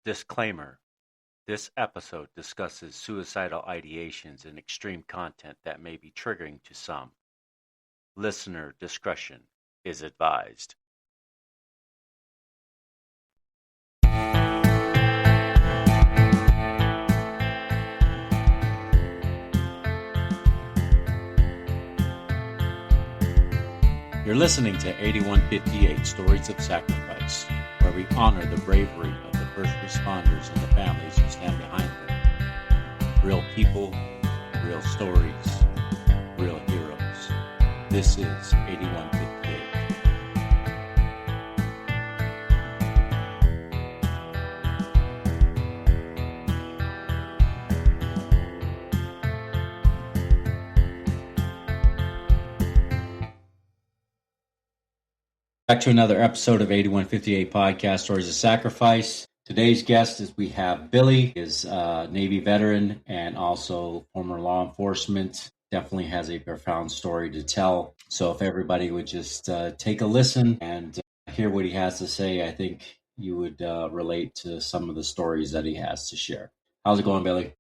Disclaimer: This episode discusses suicidal ideations and extreme content that may be triggering to some. Listener discretion is advised. You're listening to 8158 Stories of Sacrifice, where we honor the bravery of the first responders and the families who stand behind them. Real people, real stories, real heroes. This is 8158. Back to another episode of 8158 Podcast Stories of Sacrifice. Today's guest is we have Billy, is a Navy veteran and also former law enforcement. Definitely has a profound story to tell. So if everybody would just take a listen and hear what he has to say, I think you would relate to some of the stories that he has to share. How's it going, Billy?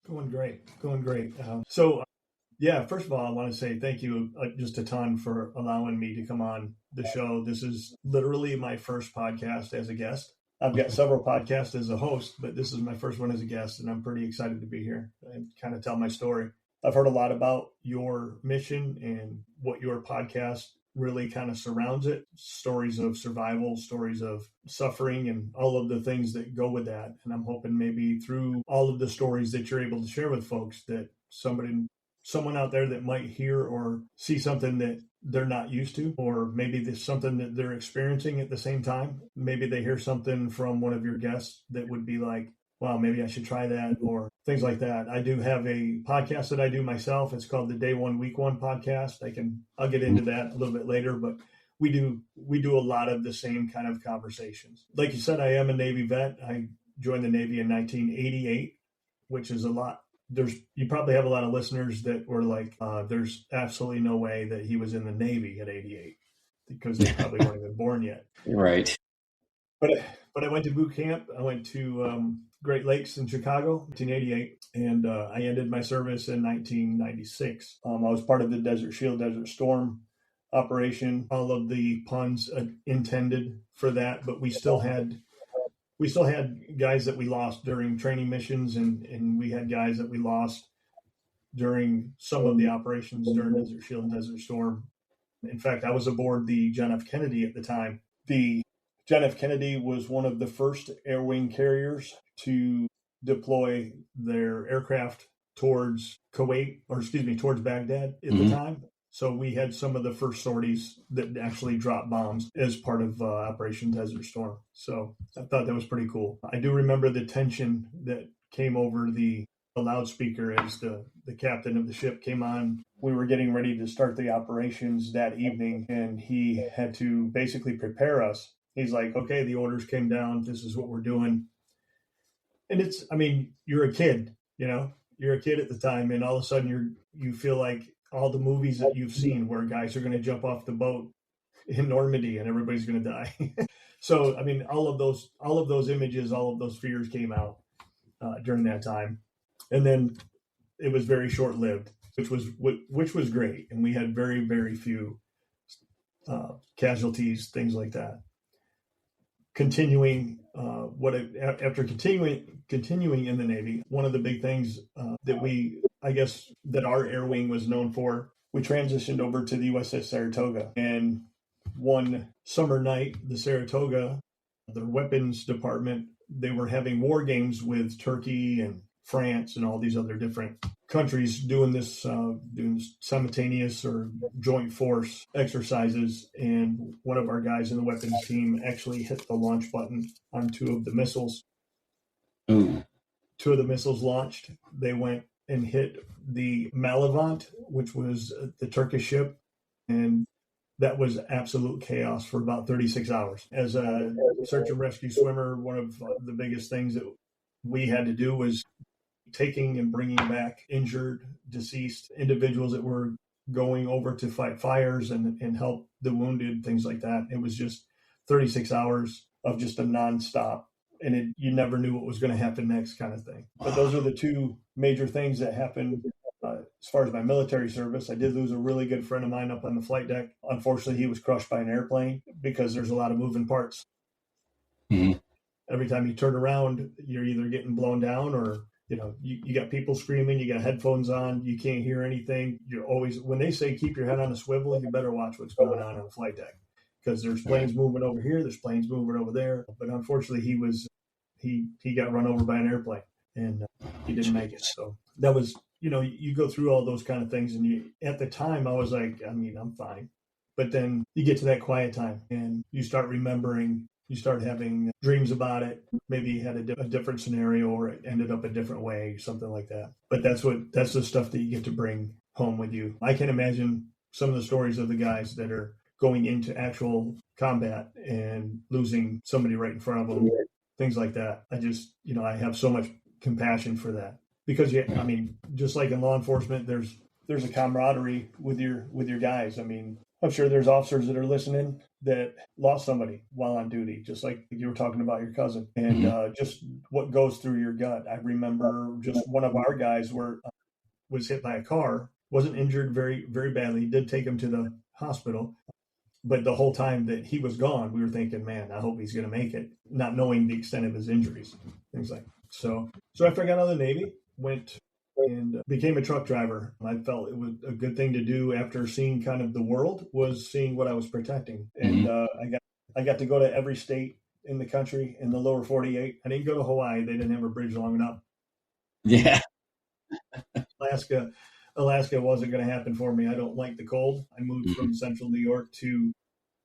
Going great. Yeah, first of all, I want to say thank you just a ton for allowing me to come on the show. This is literally my first podcast as a guest. I've got several podcasts as a host, but this is my first one as a guest, and I'm pretty excited to be here and kind of tell my story. I've heard a lot about your mission and what your podcast really kind of surrounds it. Stories of survival, stories of suffering, and all of the things that go with that. And I'm hoping maybe through all of the stories that you're able to share with folks that someone out there that might hear or see something that they're not used to, or maybe there's something that they're experiencing at the same time. Maybe they hear something from one of your guests that would be like, wow, maybe I should try that, or things like that. I do have a podcast that I do myself. It's called the Day One, Week One podcast. I'll get into that a little bit later, but we do a lot of the same kind of conversations. Like you said, I am a Navy vet. I joined the Navy in 1988, which is a lot. You probably have a lot of listeners that were like, there's absolutely no way that he was in the Navy at 88 because they probably weren't even born yet. Right. But I went to boot camp. I went to Great Lakes in Chicago, 1988, and I ended my service in 1996. I was part of the Desert Shield, Desert Storm operation. All of the puns intended for that, but we still had guys that we lost during training missions, and we had guys that we lost during some of the operations during Desert Shield and Desert Storm. In fact, I was aboard the John F. Kennedy at the time. The John F. Kennedy was one of the first air wing carriers to deploy their aircraft towards Baghdad at the time. So we had some of the first sorties that actually dropped bombs as part of Operation Desert Storm. So I thought that was pretty cool. I do remember the tension that came over the loudspeaker as the captain of the ship came on. We were getting ready to start the operations that evening, and he had to basically prepare us. He's like, okay, the orders came down. This is what we're doing. And you're a kid, you're a kid at the time, and all of a sudden you feel like all the movies that you've seen where guys are going to jump off the boat in Normandy and everybody's going to die. So, all of those images, all of those fears came out during that time. And then it was very short-lived, which was great. And we had very, very few casualties, things like that. After continuing in the Navy, one of the big things that our air wing was known for, we transitioned over to the USS Saratoga. And one summer night, the Saratoga, the weapons department, they were having war games with Turkey and France and all these other different countries doing simultaneous or joint force exercises. And one of our guys in the weapons team actually hit the launch button on two of the missiles. Ooh. Two of the missiles launched. They went and hit the Malevant, which was the Turkish ship. And that was absolute chaos for about 36 hours. As a search and rescue swimmer, one of the biggest things that we had to do was taking and bringing back injured, deceased individuals that were going over to fight fires and help the wounded, things like that. It was just 36 hours of just a nonstop and you never knew what was going to happen next, kind of thing. But those are the two major things that happened. As far as my military service, I did lose a really good friend of mine up on the flight deck. Unfortunately, he was crushed by an airplane because there's a lot of moving parts. Mm-hmm. Every time you turn around, you're either getting blown down or, you got people screaming, you got headphones on, you can't hear anything. You're always, when they say keep your head on a swivel, you better watch what's going on the flight deck, because there's planes moving over here, there's planes moving over there. But unfortunately, he got run over by an airplane, and he didn't make it. So that was, you go through all those kind of things, and at the time I was like, I'm fine. But then you get to that quiet time and you start remembering, you start having dreams about it. Maybe you had a different scenario, or it ended up a different way, something like that. But that's the stuff that you get to bring home with you. I can imagine some of the stories of the guys that are going into actual combat and losing somebody right in front of them, things like that. I just, I have so much compassion for that, because just like in law enforcement, there's a camaraderie with your guys. I'm sure there's officers that are listening that lost somebody while on duty, just like you were talking about your cousin, and just what goes through your gut. I remember just one of our guys was hit by a car, wasn't injured very, very badly, did take him to the hospital. But the whole time that he was gone, we were thinking, man, I hope he's going to make it, not knowing the extent of his injuries, things like that. So after I got out of the Navy, went and became a truck driver. I felt it was a good thing to do after seeing kind of the world, was seeing what I was protecting. And I got to go to every state in the country in the lower 48. I didn't go to Hawaii. They didn't have a bridge long enough. Yeah. Alaska wasn't going to happen for me. I don't like the cold. I moved from central New York to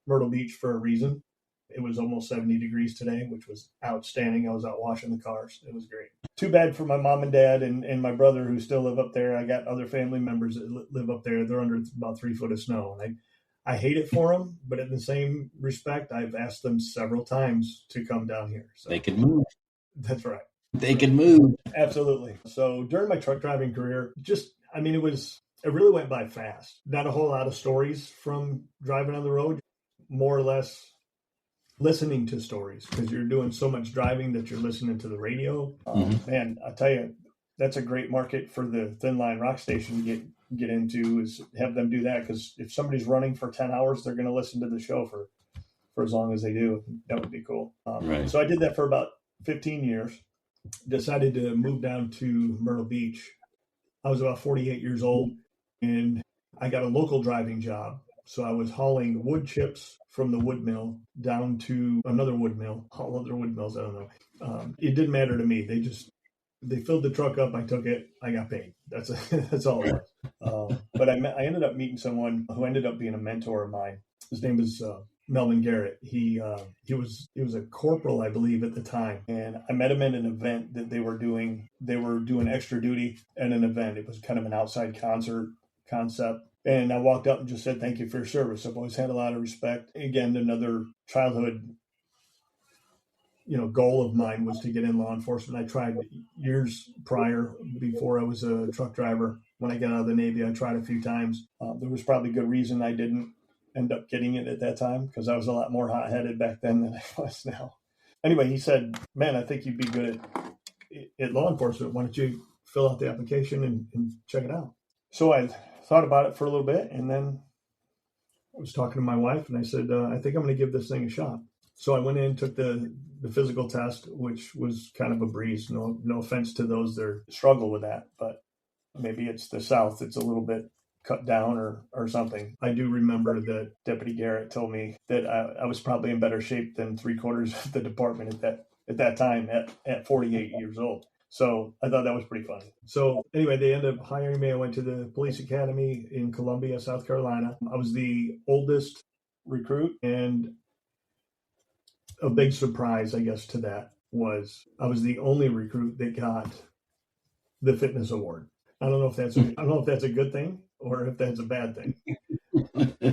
Myrtle Beach for a reason. It was almost 70 degrees today, which was outstanding. I was out washing the cars. It was great. Too bad for my mom and dad and my brother, who still live up there. I got other family members that live up there. They're under about 3 foot of snow. And I hate it for them, but in the same respect, I've asked them several times to come down here. So they can move. That's right. They can move. Absolutely. So during my truck driving career, it really went by fast. Not a whole lot of stories from driving on the road, more or less listening to stories, because you're doing so much driving that you're listening to the radio. Man, I tell you, that's a great market for the Thin Line Rock Station to get into, is have them do that, because if somebody's running for 10 hours, they're going to listen to the show for as long as they do. That would be cool. Right. So I did that for about 15 years. Decided to move down to Myrtle Beach. I was about 48 years old, and I got a local driving job. So I was hauling wood chips from the wood mill down to another wood mill. All other wood mills, I don't know. It didn't matter to me. They filled the truck up. I took it. I got paid. That's all it was. But I ended up meeting someone who ended up being a mentor of mine. His name is Melvin Garrett. He was a corporal, I believe, at the time. And I met him at an event that they were doing. They were doing extra duty at an event. It was kind of an outside concert concept. And I walked up and just said, thank you for your service. I've always had a lot of respect. Again, another childhood, goal of mine was to get in law enforcement. I tried years prior, before I was a truck driver. When I got out of the Navy, I tried a few times. There was probably good reason I didn't end up getting it at that time, because I was a lot more hot-headed back then than I was now. Anyway, he said, man, I think you'd be good at law enforcement. Why don't you fill out the application and check it out? So I thought about it for a little bit, and then I was talking to my wife, and I said, I think I'm going to give this thing a shot. So I went in and took the physical test, which was kind of a breeze. No offense to those that struggle with that, but maybe it's the South. It's a little bit cut down or something. I do remember that Deputy Garrett told me that I was probably in better shape than 3/4 of the department at that time at 48 years old. So I thought that was pretty funny. So anyway, they ended up hiring me. I went to the police academy in Columbia, South Carolina. I was the oldest recruit, and a big surprise, I guess, to that was I was the only recruit that got the fitness award. I don't know if that's a good thing or if that's a bad thing.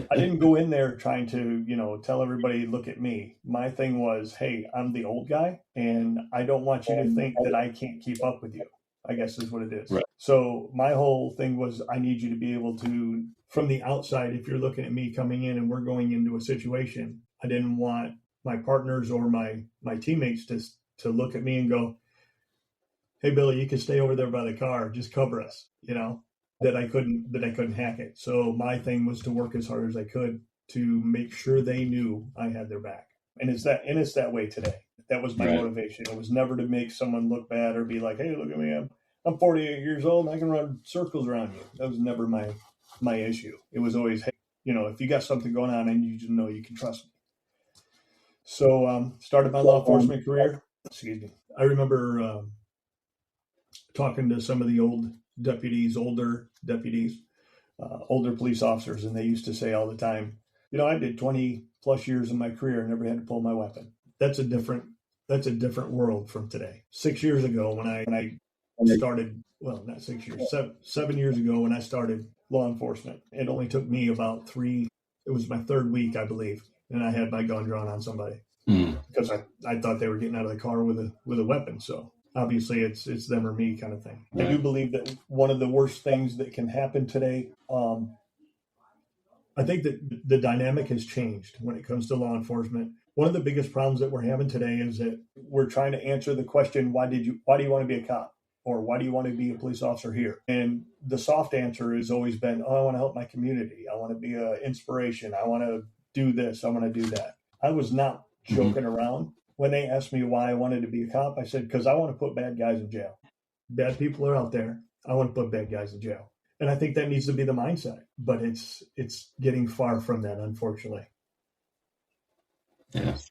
I didn't go in there trying to, tell everybody, look at me. My thing was, hey, I'm the old guy, and I don't want you to think that I can't keep up with you, I guess is what it is. Right. So my whole thing was, I need you to be able to, from the outside, if you're looking at me coming in and we're going into a situation, I didn't want my partners or my teammates to look at me and go, hey, Billy, you can stay over there by the car. Just cover us, that I couldn't hack it. So my thing was to work as hard as I could to make sure they knew I had their back. And it's that way today. That was my motivation. It was never to make someone look bad or be like, hey, look at me. I'm 48 years old and I can run circles around you. That was never my issue. It was always, hey, if you got something going on, I need you to know you can trust me. So started my law enforcement career. Excuse me. I remember talking to some of the older deputies, older police officers, and they used to say all the time, I did 20 plus years in my career and never had to pull my weapon. That's a different world from today. 6 years ago when I started, well, not 6 years, 7 years ago when I started law enforcement, it only took me about it was my third week, I believe, and I had my gun drawn on somebody because I thought they were getting out of the car with a weapon. So obviously it's them or me kind of thing. Right. I do believe that one of the worst things that can happen today, I think that the dynamic has changed when it comes to law enforcement. One of the biggest problems that we're having today is that we're trying to answer the question, why do you want to be a cop? Or why do you want to be a police officer here? And the soft answer has always been, I want to help my community. I want to be an inspiration. I want to do this. I want to do that. I was not joking around. When they asked me why I wanted to be a cop, I said, because I want to put bad guys in jail. Bad people are out there. I want to put bad guys in jail. And I think that needs to be the mindset, but it's getting far from that, unfortunately. Yes.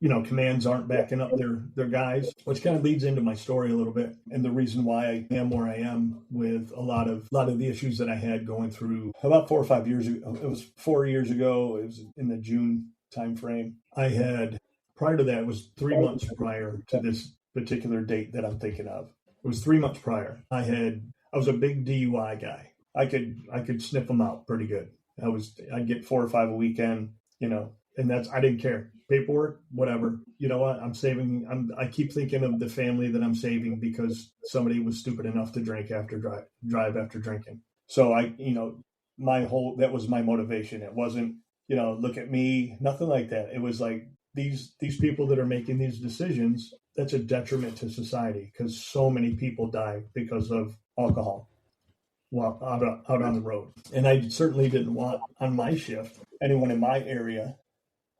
Commands aren't backing up their guys, which kind of leads into my story a little bit and the reason why I am where I am with a lot of the issues that I had going through about 4 or 5 years ago. It was 4 years ago. It was in the June time frame. Prior to that, it was 3 months prior to this particular date that I'm thinking of. It was 3 months prior. I was a big DUI guy. I could sniff them out pretty good. I'd get 4 or 5 a weekend, and I didn't care. Paperwork, whatever. You know what? I'm saving. I keep thinking of the family that I'm saving because somebody was stupid enough to drive after drinking. So that was my motivation. It wasn't, look at me, nothing like that. It was like these people that are making these decisions, that's a detriment to society because so many people die because of alcohol while out on the road. And I certainly didn't want on my shift, anyone in my area,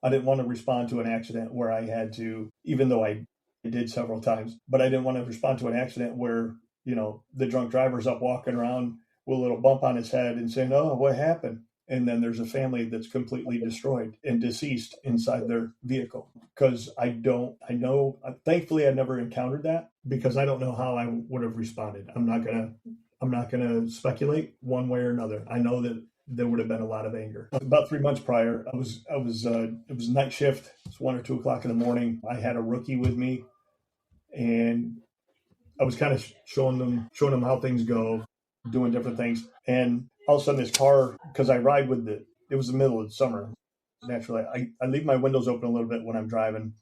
I didn't want to respond to an accident where I had to, even though I did several times, but I didn't want to respond to an accident where, the drunk driver's up walking around with a little bump on his head and saying, oh, what happened? And then there's a family that's completely destroyed and deceased inside their vehicle. Because thankfully I never encountered that because I don't know how I would have responded. I'm not going to speculate one way or another. I know that there would have been a lot of anger. About 3 months prior, it was night shift. It's 1 or 2 o'clock in the morning. I had a rookie with me and I was kind of showing them how things go, doing different things. And all of a sudden this car, because I ride with it was the middle of the summer. Naturally, I leave my windows open a little bit when I'm driving,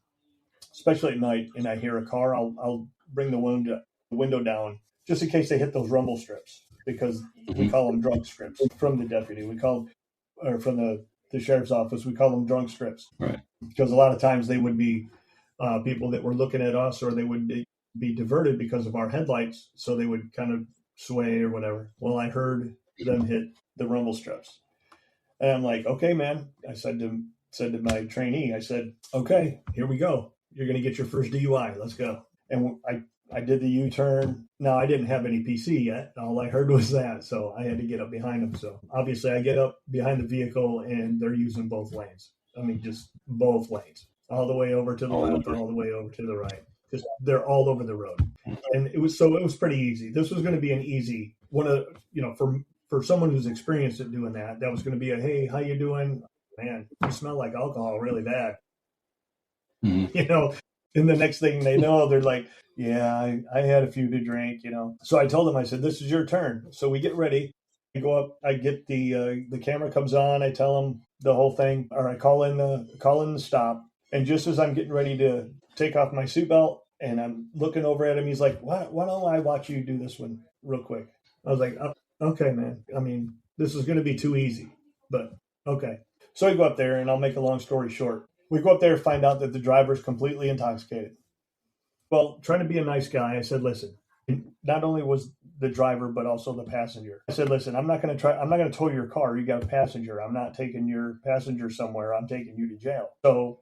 especially at night, and I hear a car, I'll bring the window down just in case they hit those rumble strips. Because we call them drunk strips from the deputy. Or from the sheriff's office, we call them drunk strips. Right. Because a lot of times they would be people that were looking at us or they would be diverted because of our headlights. So they would kind of sway or whatever. Well, I heard them hit the rumble strips. And I'm like, okay, man. I said to my trainee, I said, okay, here we go. You're going to get your first DUI. Let's go. And I did the U-turn. Now, I didn't have any PC yet. All I heard was that, so I had to get up behind them. So obviously, I get up behind the vehicle, and they're using both lanes. I mean, just both lanes, all the way over to the left, all the way over to the right. Just they're all over the road, and it was pretty easy. This was going to be an easy one of for someone who's experienced at doing that. That was going to be a hey, how you doing, man? You smell like alcohol really bad, And the next thing they know, they're like, yeah, I had a few to drink, So I told them, I said, this is your turn. So we get ready. I go up, I get the camera comes on. I tell them the whole thing, or I call in the stop. And just as I'm getting ready to take off my seatbelt and I'm looking over at him, he's like, why don't I watch you do this one real quick? I was like, oh, okay, man. I mean, this is going to be too easy, but okay. So I go up there and I'll make a long story short. We go up there, find out that the driver's completely intoxicated. Well, trying to be a nice guy, I said, listen, not only was the driver, but also the passenger. I said, listen, I'm not going to tow your car. You got a passenger. I'm not taking your passenger somewhere. I'm taking you to jail. So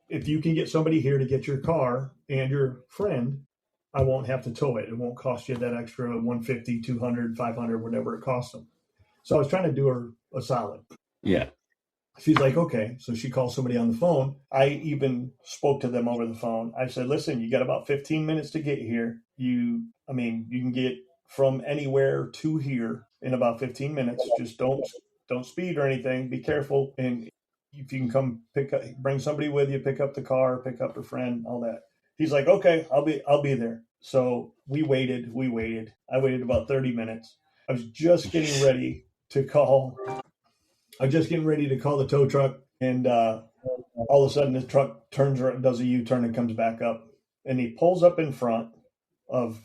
if you can get somebody here to get your car and your friend, I won't have to tow it. It won't cost you that extra 150, 200, 500, whatever it costs them. So I was trying to do her a solid. Yeah. She's like, okay. So she calls somebody on the phone. I even spoke to them over the phone. I said, listen, you got about 15 minutes to get here. You can get from anywhere to here in about 15 minutes. Just don't speed or anything. Be careful. And if you can come bring somebody with you, pick up the car, pick up your friend, all that. He's like, okay, I'll be there. So we waited. I waited about 30 minutes. I was just getting ready to call. The tow truck, and all of a sudden the truck turns around, does a U-turn, and comes back up. And he pulls up in front of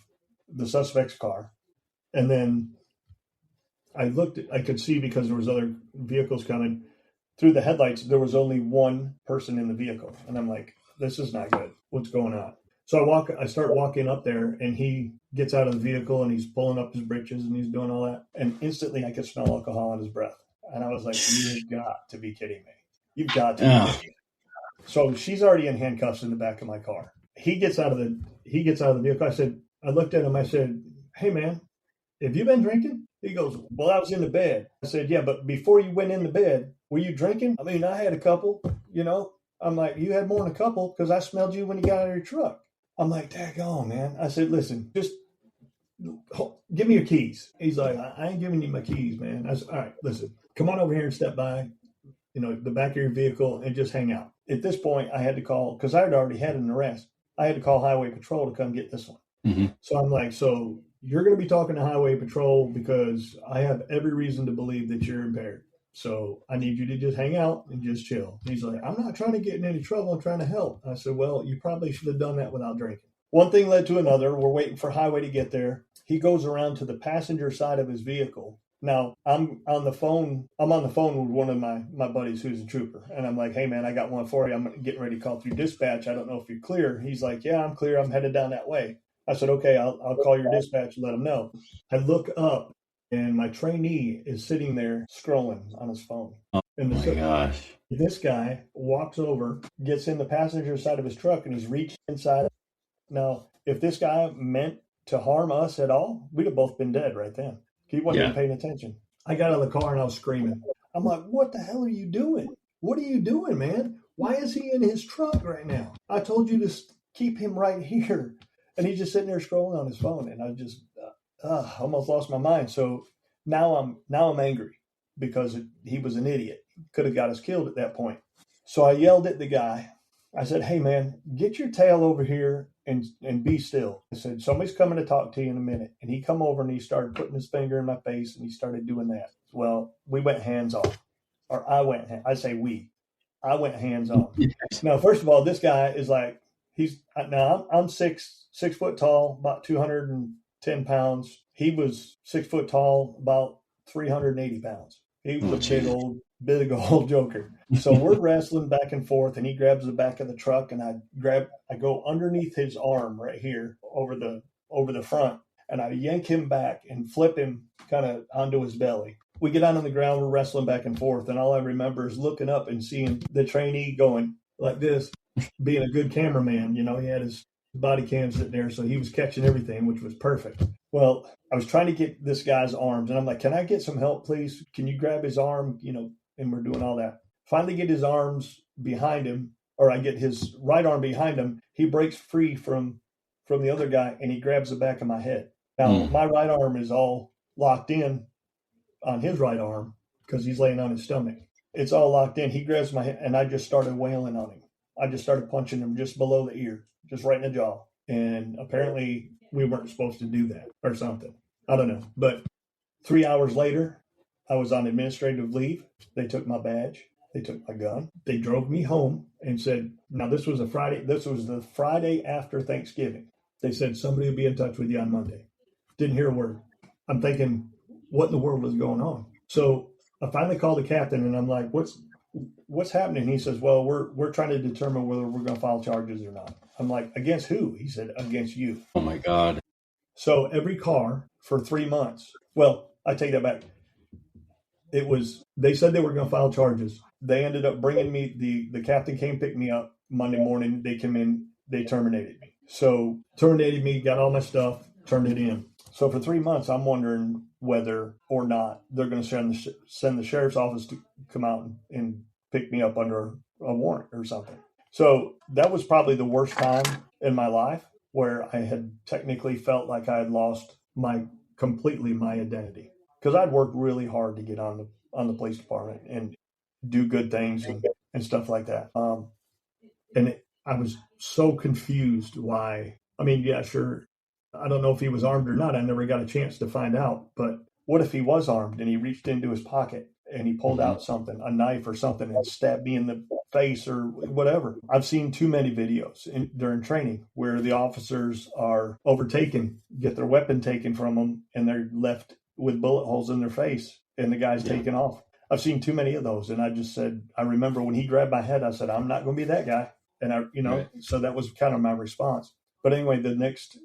the suspect's car. And then I could see, because there was other vehicles coming through the headlights, there was only one person in the vehicle. And I'm like, this is not good. What's going on? So I start walking up there, and he gets out of the vehicle, and he's pulling up his britches, and he's doing all that. And instantly I could smell alcohol on his breath. And I was like, you've got to be kidding me. You've got to be kidding me. So she's already in handcuffs in the back of my car. He gets out of the vehicle. I looked at him. I said, hey, man, have you been drinking? He goes, well, I was in the bed. I said, yeah, but before you went in the bed, were you drinking? I mean, I had a couple, I'm like, you had more than a couple because I smelled you when you got out of your truck. I'm like, daggone, man. I said, listen, just give me your keys. He's like, I ain't giving you my keys, man. I said, all right, listen, come on over here and step by, the back of your vehicle and just hang out. At this point, I had to call, because I had already had an arrest. I had to call Highway Patrol to come get this one. Mm-hmm. So I'm like, so you're going to be talking to Highway Patrol because I have every reason to believe that you're impaired. So I need you to just hang out and just chill. He's like, I'm not trying to get in any trouble. I'm trying to help. I said, well, you probably should have done that without drinking. One thing led to another. We're waiting for Highway to get there. He goes around to the passenger side of his vehicle. Now, I'm on the phone with one of my buddies who's a trooper. And I'm like, hey, man, I got one for you. I'm getting ready to call through dispatch. I don't know if you're clear. He's like, yeah, I'm clear. I'm headed down that way. I said, okay, I'll call your dispatch and let them know. I look up, and my trainee is sitting there scrolling on his phone. Oh, my gosh. This guy walks over, gets in the passenger side of his truck, and he's reached inside. Now, if this guy meant to harm us at all, we'd have both been dead right then. He wasn't even paying attention. I got out of the car and I was screaming. I'm like, what the hell are you doing? What are you doing, man? Why is he in his truck right now? I told you to keep him right here. And he's just sitting there scrolling on his phone. And I just almost lost my mind. So now I'm angry because he was an idiot. Could have got us killed at that point. So I yelled at the guy. I said, hey, man, get your tail over here and be still. I said, somebody's coming to talk to you in a minute. And he come over and he started putting his finger in my face and he started doing that. Well, we went hands off. Or I went hands on. Yes. Now, first of all, this guy is like, I'm 6 foot tall, about 210 pounds. He was 6 foot tall, about 380 pounds. He was a big old joker. So we're wrestling back and forth, and he grabs the back of the truck, and I go underneath his arm right here over the front, and I yank him back and flip him kind of onto his belly. We get on the ground, we're wrestling back and forth, and all I remember is looking up and seeing the trainee going like this, being a good cameraman. He had his body cam sitting there, so he was catching everything, which was perfect. Well, I was trying to get this guy's arms, and I'm like, can I get some help, please? Can you grab his arm? And we're doing all that. Finally get his arms behind him, or I get his right arm behind him. He breaks free from the other guy, and he grabs the back of my head. Now, my right arm is all locked in on his right arm because he's laying on his stomach. It's all locked in. He grabs my head, and I just started wailing on him. I just started punching him just below the ear, just right in the jaw. And apparently we weren't supposed to do that or something. I don't know. But 3 hours later, I was on administrative leave. They took my badge. They took my gun. They drove me home and said, now this was a Friday. This was the Friday after Thanksgiving. They said, somebody will be in touch with you on Monday. Didn't hear a word. I'm thinking, what in the world was going on? So I finally called the captain, and I'm like, what's happening? He says, well, we're trying to determine whether we're going to file charges or not. I'm like, against who? He said, against you. Oh my God. So every car for 3 months. Well, I take that back. They said they were going to file charges. They ended up bringing me, the captain came pick me up Monday morning. They came in, they terminated me. So terminated me, got all my stuff, turned it in. So for 3 months, I'm wondering whether or not they're going to send the sheriff's office to come out and pick me up under a warrant or something. So that was probably the worst time in my life where I had technically felt like I had lost completely my identity, because I'd worked really hard to get on the police department and do good things and stuff like that. I was so confused why. I mean, yeah, sure. I don't know if he was armed or not. I never got a chance to find out. But what if he was armed and he reached into his pocket and he pulled out something, a knife or something, and stabbed me in the face or whatever? I've seen too many videos during training where the officers are overtaken, get their weapon taken from them, and they're left with bullet holes in their face, and the guy's taken off. I've seen too many of those. And I just said, I remember when he grabbed my head, I said, I'm not going to be that guy. And so that was kind of my response. But anyway, the next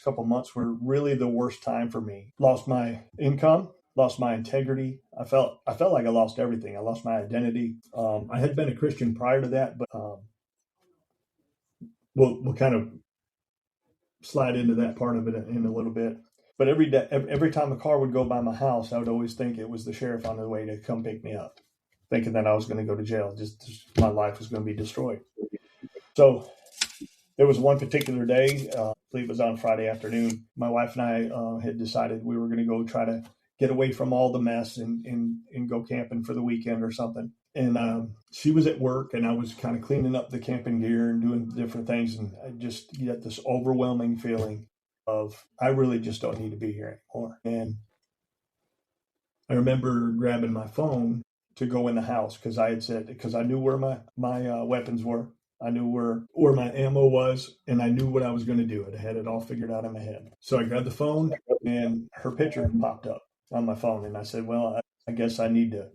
couple months were really the worst time for me. Lost my income, lost my integrity. I felt like I lost everything. I lost my identity. I had been a Christian prior to that, but we'll kind of slide into that part of it in a little bit. But every time a car would go by my house, I would always think it was the sheriff on the way to come pick me up, thinking that I was going to go to jail. Just my life was going to be destroyed. So there was one particular day, I believe it was on Friday afternoon. My wife and I had decided we were going to go try to get away from all the mess and go camping for the weekend or something. And she was at work, and I was kind of cleaning up the camping gear and doing different things. And I just get this overwhelming feeling of, I really just don't need to be here anymore. And I remember grabbing my phone to go in the house because I knew where my weapons were. I knew where my ammo was, and I knew what I was going to do. I had it all figured out in my head. So I grabbed the phone, and her picture popped up on my phone, and I said, well, I guess I need to,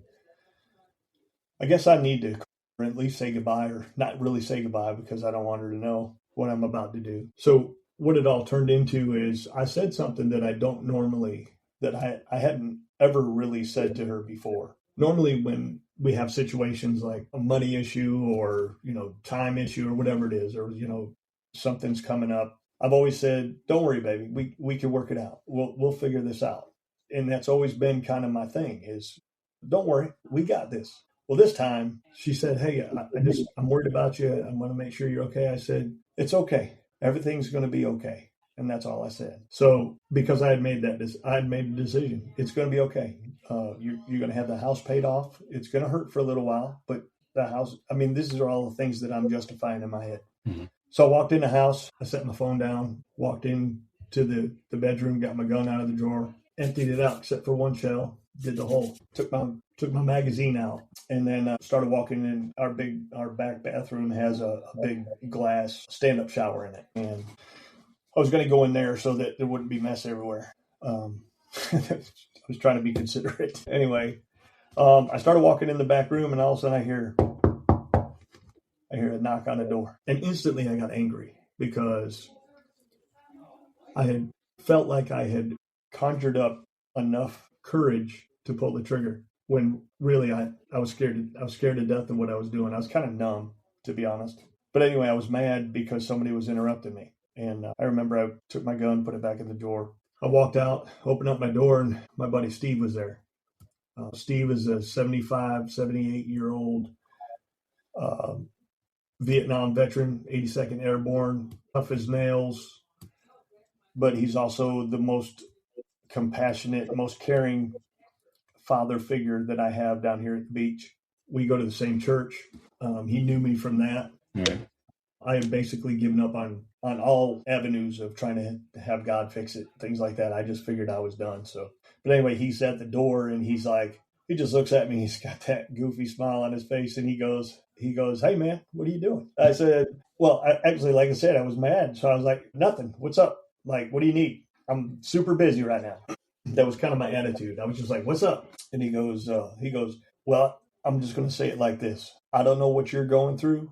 or at least say goodbye, or not really say goodbye, because I don't want her to know what I'm about to do. So what it all turned into is I said something that I don't normally, that I hadn't ever really said to her before. Normally when we have situations like a money issue or, time issue or whatever it is, or, something's coming up, I've always said, don't worry, baby, we can work it out. We'll figure this out. And that's always been kind of my thing is, don't worry, we got this. Well, this time she said, hey, I'm worried about you. I'm going to make sure you're okay. I said, it's okay. Everything's going to be okay. And that's all I said. So because I had made a decision, it's going to be okay. You're going to have the house paid off. It's going to hurt for a little while, but the house, these are all the things that I'm justifying in my head. Mm-hmm. So I walked in the house, I set my phone down, walked in to the bedroom, got my gun out of the drawer, emptied it out except for one shell, did the whole, took my magazine out, and then started walking in. Our back bathroom has a big glass stand-up shower in it. And I was going to go in there so that there wouldn't be mess everywhere. I was trying to be considerate. Anyway, I started walking in the back room, and all of a sudden I hear a knock on the door. And instantly I got angry because I had felt like I had conjured up enough courage to pull the trigger when really I was scared. I was scared to death of what I was doing. I was kind of numb, to be honest. But anyway, I was mad because somebody was interrupting me. And I remember I took my gun, put it back in the drawer. I walked out, opened up my door, and my buddy Steve was there. Steve is a 78-year-old Vietnam veteran, 82nd Airborne, tough as nails, but he's also the most compassionate, most caring father figure that I have down here at the beach. We go to the same church. He knew me from that. Mm-hmm. I have basically given up on all avenues of trying to have God fix it, things like that. I just figured I was done. So, but anyway, he's at the door and he just looks at me. He's got that goofy smile on his face and he goes, hey man, what are you doing? I said, well, actually, like I said, I was mad. So I was like, nothing. What's up? Like, what do you need? I'm super busy right now. That was kind of my attitude. I was just like, what's up? And he goes, well, I'm just going to say it like this. I don't know what you're going through.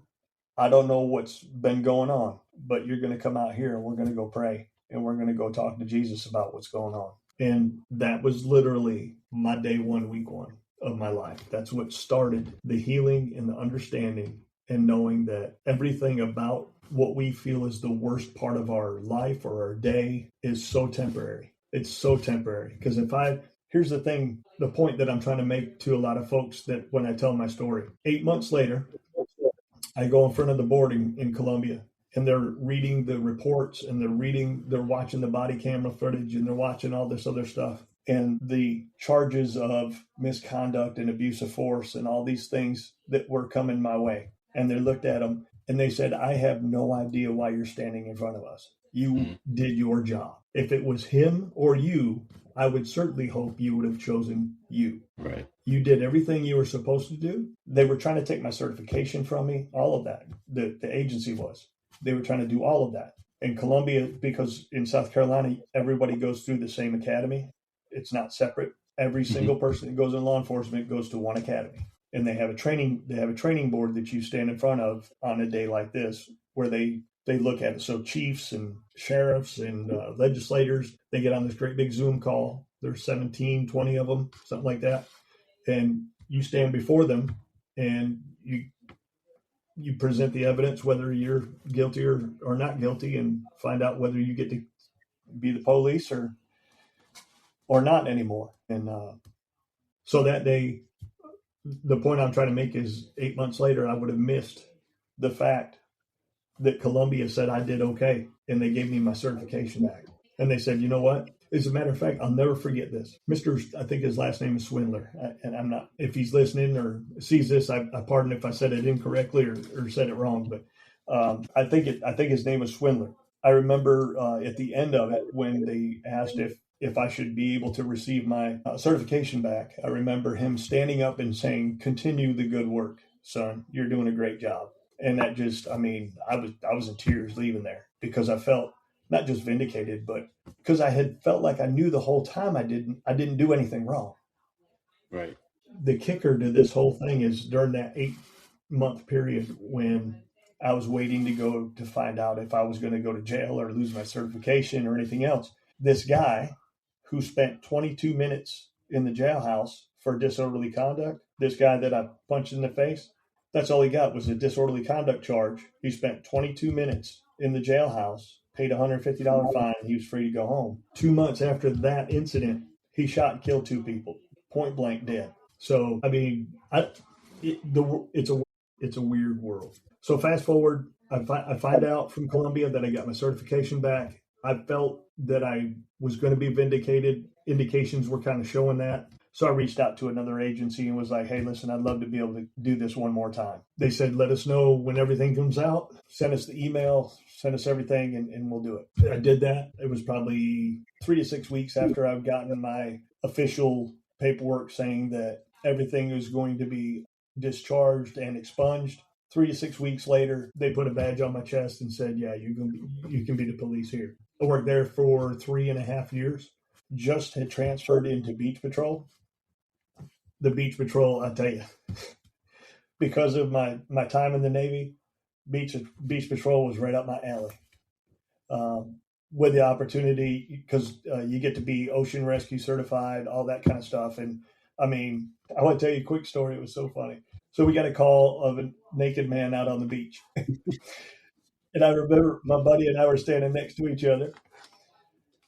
I don't know what's been going on, but you're going to come out here and we're going to go pray and we're going to go talk to Jesus about what's going on. And that was literally my day one, week one of my life. That's what started the healing and the understanding and knowing that everything about what we feel is the worst part of our life or our day is so temporary. It's so temporary. Because here's the thing, the point that I'm trying to make to a lot of folks that when I tell my story, 8 months later, I go in front of the board in Colombia and they're reading the reports and they're watching the body camera footage and they're watching all this other stuff. And the charges of misconduct and abuse of force and all these things that were coming my way. And they looked at them and they said, I have no idea why you're standing in front of us. You did your job. If it was him or you, I would certainly hope you would have chosen you. Right. You did everything you were supposed to do. They were trying to take my certification from me, all of that. The agency was. They were trying to do all of that. In Colombia, because in South Carolina, everybody goes through the same academy. It's not separate. Every single person that goes in law enforcement goes to one academy. And they have a training board that you stand in front of on a day like this where they look at it. So chiefs and sheriffs and legislators, they get on this great big Zoom call. There's 17, 20 of them, something like that. And you stand before them and you present the evidence, whether you're guilty or not guilty, and find out whether you get to be the police or not anymore. And so that day, the point I'm trying to make is 8 months later, I would have missed the fact that Columbia said I did okay, and they gave me my certification back. And they said, you know what? As a matter of fact, I'll never forget this. I think his last name is Swindler. And I'm not, if he's listening or sees this, I pardon if I said it incorrectly or said it wrong, but I think his name was Swindler. I remember at the end of it when they asked if I should be able to receive my certification back. I remember him standing up and saying, "Continue the good work, son. You're doing a great job." And that just, I was in tears leaving there because I felt not just vindicated, but because I had felt like I knew the whole time I didn't do anything wrong. Right. The kicker to this whole thing is during that 8-month period when I was waiting to find out if I was going to go to jail or lose my certification or anything else. This guy who spent 22 minutes in the jailhouse for disorderly conduct, this guy that I punched in the face, that's all he got was a disorderly conduct charge. He spent 22 minutes in the jailhouse, paid a $150 fine, and he was free to go home. 2 months after that incident, he shot and killed 2 people, point blank dead. So, it's a weird world. So fast forward, I find out from Colombia that I got my certification back. I felt that I was going to be vindicated. Indications were kind of showing that. So I reached out to another agency and was like, hey, listen, I'd love to be able to do this one more time. They said, let us know when everything comes out. Send us the email, send us everything, and we'll do it. I did that. It was probably 3 to 6 weeks after I've gotten my official paperwork saying that everything was going to be discharged and expunged. 3 to 6 weeks later, they put a badge on my chest and said, yeah, you can be the police here. I worked there for 3.5 years. Just had transferred into Beach Patrol. The Beach Patrol, I tell you, because of my time in the Navy, Beach Patrol was right up my alley. With the opportunity, because you get to be ocean rescue certified, all that kind of stuff. And I want to tell you a quick story. It was so funny. So we got a call of a naked man out on the beach. And I remember my buddy and I were standing next to each other.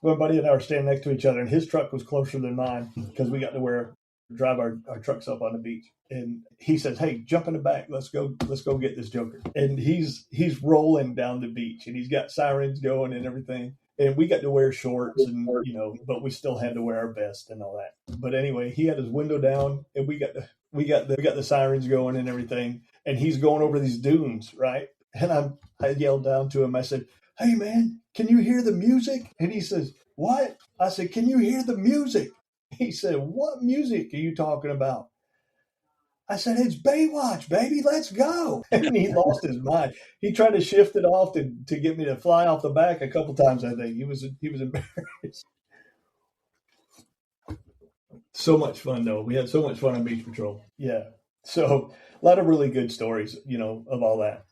And his truck was closer than mine because we got to drive our trucks up on the beach. And he says, hey, jump in the back. Let's go get this joker. And he's rolling down the beach and he's got sirens going and everything. And we got to wear shorts and, but we still had to wear our vest and all that. But anyway, he had his window down and we got the sirens going and everything. And he's going over these dunes, right? And I yelled down to him. I said, hey man, can you hear the music? And he says, what? I said, can you hear the music? He said, what music are you talking about? I said, it's Baywatch, baby. Let's go. And he lost his mind. He tried to shift it off to get me to fly off the back a couple times, I think. He was embarrassed. So much fun, though. We had so much fun on Beach Patrol. Yeah. So a lot of really good stories, of all that.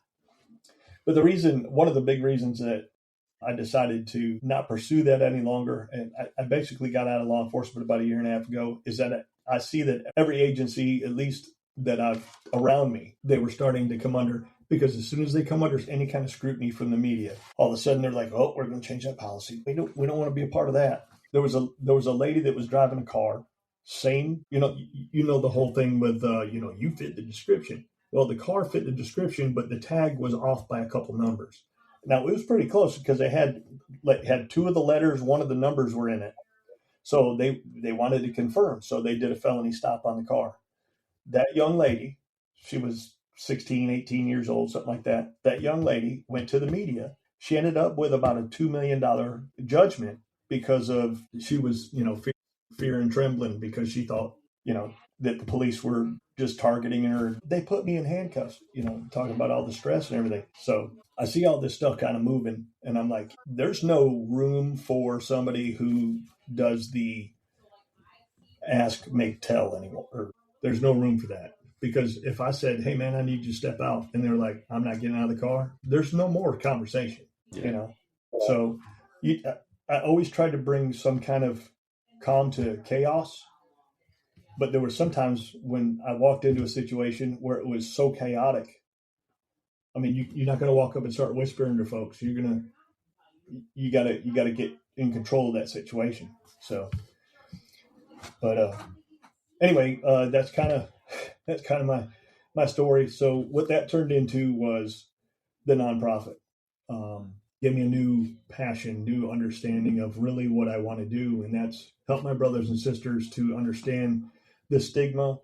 But one of the big reasons that I decided to not pursue that any longer, and I basically got out of law enforcement about a year and a half ago, is that I see that every agency, at least that I've around me, they were starting to come under, because as soon as they come under any kind of scrutiny from the media, all of a sudden they're like, "Oh, we're going to change that policy. We don't want to be a part of that." There was a lady that was driving a car, same, the whole thing with you fit the description. Well, the car fit the description, but the tag was off by a couple numbers. Now it was pretty close because they had two of the letters, one of the numbers were in it. So they wanted to confirm. So they did a felony stop on the car. That young lady, she was 16, 18 years old, something like that. That young lady went to the media. She ended up with about a $2 million judgment because of she was, fear and trembling because she thought, that the police were just targeting her. They put me in handcuffs, talking about all the stress and everything. So I see all this stuff kind of moving, and I'm like, there's no room for somebody who does the ask, make, tell anymore. Or there's no room for that. Because if I said, "Hey, man, I need you to step out," and they're like, "I'm not getting out of the car," there's no more conversation, So I always tried to bring some kind of calm to chaos. But there were sometimes when I walked into a situation where it was so chaotic. I mean, you're not going to walk up and start whispering to folks. You gotta get in control of that situation. So, but anyway, that's kind of my story. So what that turned into was the nonprofit. Gave me a new passion, new understanding of really what I want to do, and that's help my brothers and sisters to understand the stigma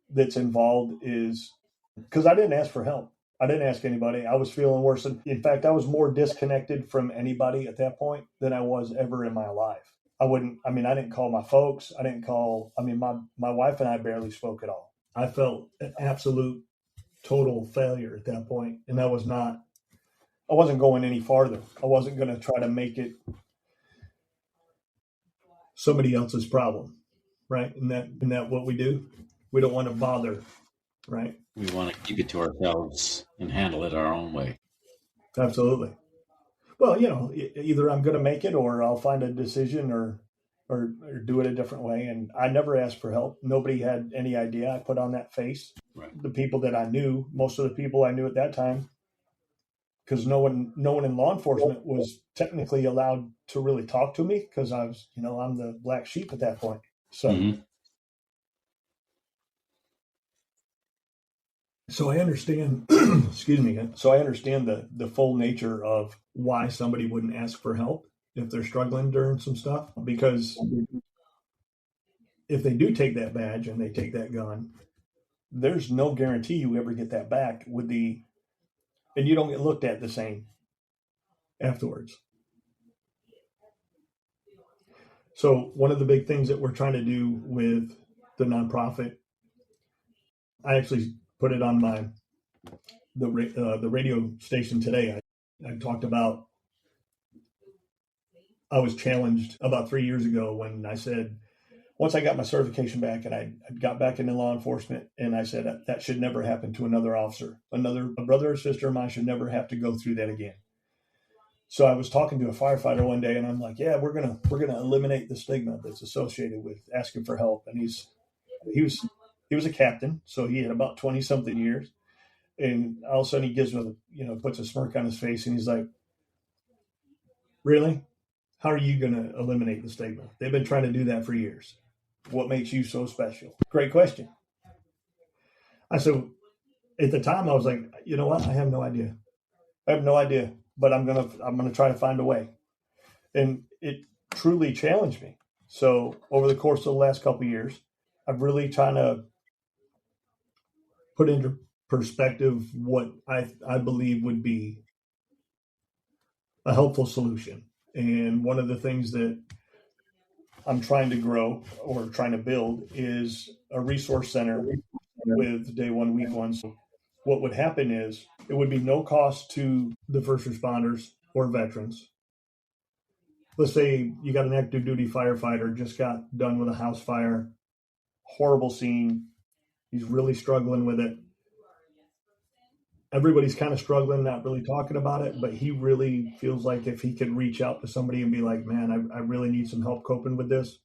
that's involved. Is because I didn't ask for help. I didn't ask anybody. I was feeling worse. In fact, I was more disconnected from anybody at that point than I was ever in my life. I didn't call my folks. My wife and I barely spoke at all. I felt an absolute total failure at that point. And I wasn't going any farther. I wasn't going to try to make it somebody else's problem. Right. Isn't that what we do? We don't want to bother. Right. We want to keep it to ourselves and handle it our own way. Absolutely. Well, either I'm going to make it or I'll find a decision or do it a different way. And I never asked for help. Nobody had any idea. I put on that face. Right. The people that I knew, most of the people I knew at that time, because no one in law enforcement was technically allowed to really talk to me because I was, I'm the black sheep at that point. So. Mm-hmm. So I understand, excuse me. So I understand the full nature of why somebody wouldn't ask for help if they're struggling during some stuff, because if they do take that badge and they take that gun, there's no guarantee you ever get that back and you don't get looked at the same afterwards. So one of the big things that we're trying to do with the nonprofit, I actually put it on the radio station today. I talked about, I was challenged about 3 years ago when I said, once I got my certification back and I got back into law enforcement, and I said that should never happen to another officer. A brother or sister of mine should never have to go through that again. So I was talking to a firefighter one day, and I'm like, "Yeah, we're gonna eliminate the stigma that's associated with asking for help." And he was a captain, so he had about 20 something years. And all of a sudden he gives me, puts a smirk on his face, and he's like, "Really? How are you going to eliminate the stigma? They've been trying to do that for years. What makes you so special?" Great question. I said, at the time I was like, "You know what? I have no idea. But I'm going to try to find a way." And it truly challenged me. So over the course of the last couple of years, I've really trying to put into perspective what I believe would be a helpful solution. And one of the things that I'm trying to grow or trying to build is a resource center with day one, week one. So what would happen is it would be no cost to the first responders or veterans. Let's say you got an active duty firefighter, just got done with a house fire, horrible scene, He's really struggling with it. Everybody's kind of struggling, not really talking about it, but he really feels like if he could reach out to somebody and be like, man, I really need some help coping with this,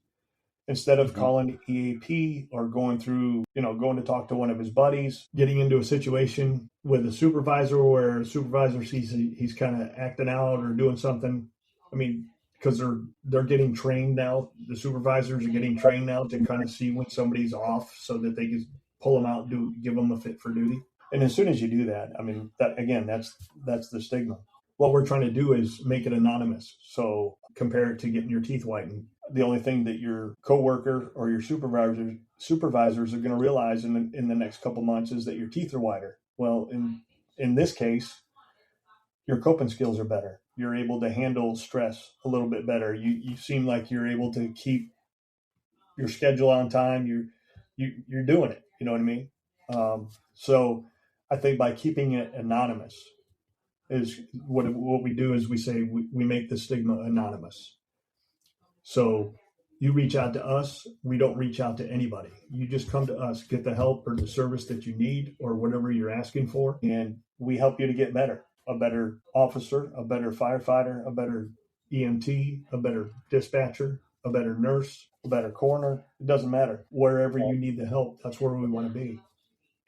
instead of calling EAP or going through, going to talk to one of his buddies, getting into a situation with a supervisor where a supervisor sees he's kind of acting out or doing something. I mean, because they're getting trained now. The supervisors are getting trained now to kind of see when somebody's off so that they can pull them out, give them a fit for duty. And as soon as you do that, I mean, that again, that's the stigma. What we're trying to do is make it anonymous. So compare it to getting your teeth whitened. The only thing that your coworker or your supervisors are going to realize in the next couple months is that your teeth are whiter. Well, in this case, your coping skills are better. You're able to handle stress a little bit better. You seem like you're able to keep your schedule on time. You're doing it. You know what I mean? So I think by keeping it anonymous is what we do is we say we make the stigma anonymous. So you reach out to us, we don't reach out to anybody. You just come to us, get the help or the service that you need or whatever you're asking for, and we help you to get better. A better officer, a better firefighter, a better EMT, a better dispatcher, a better nurse, a better coroner. It doesn't matter. Wherever you need the help, that's where we want to be.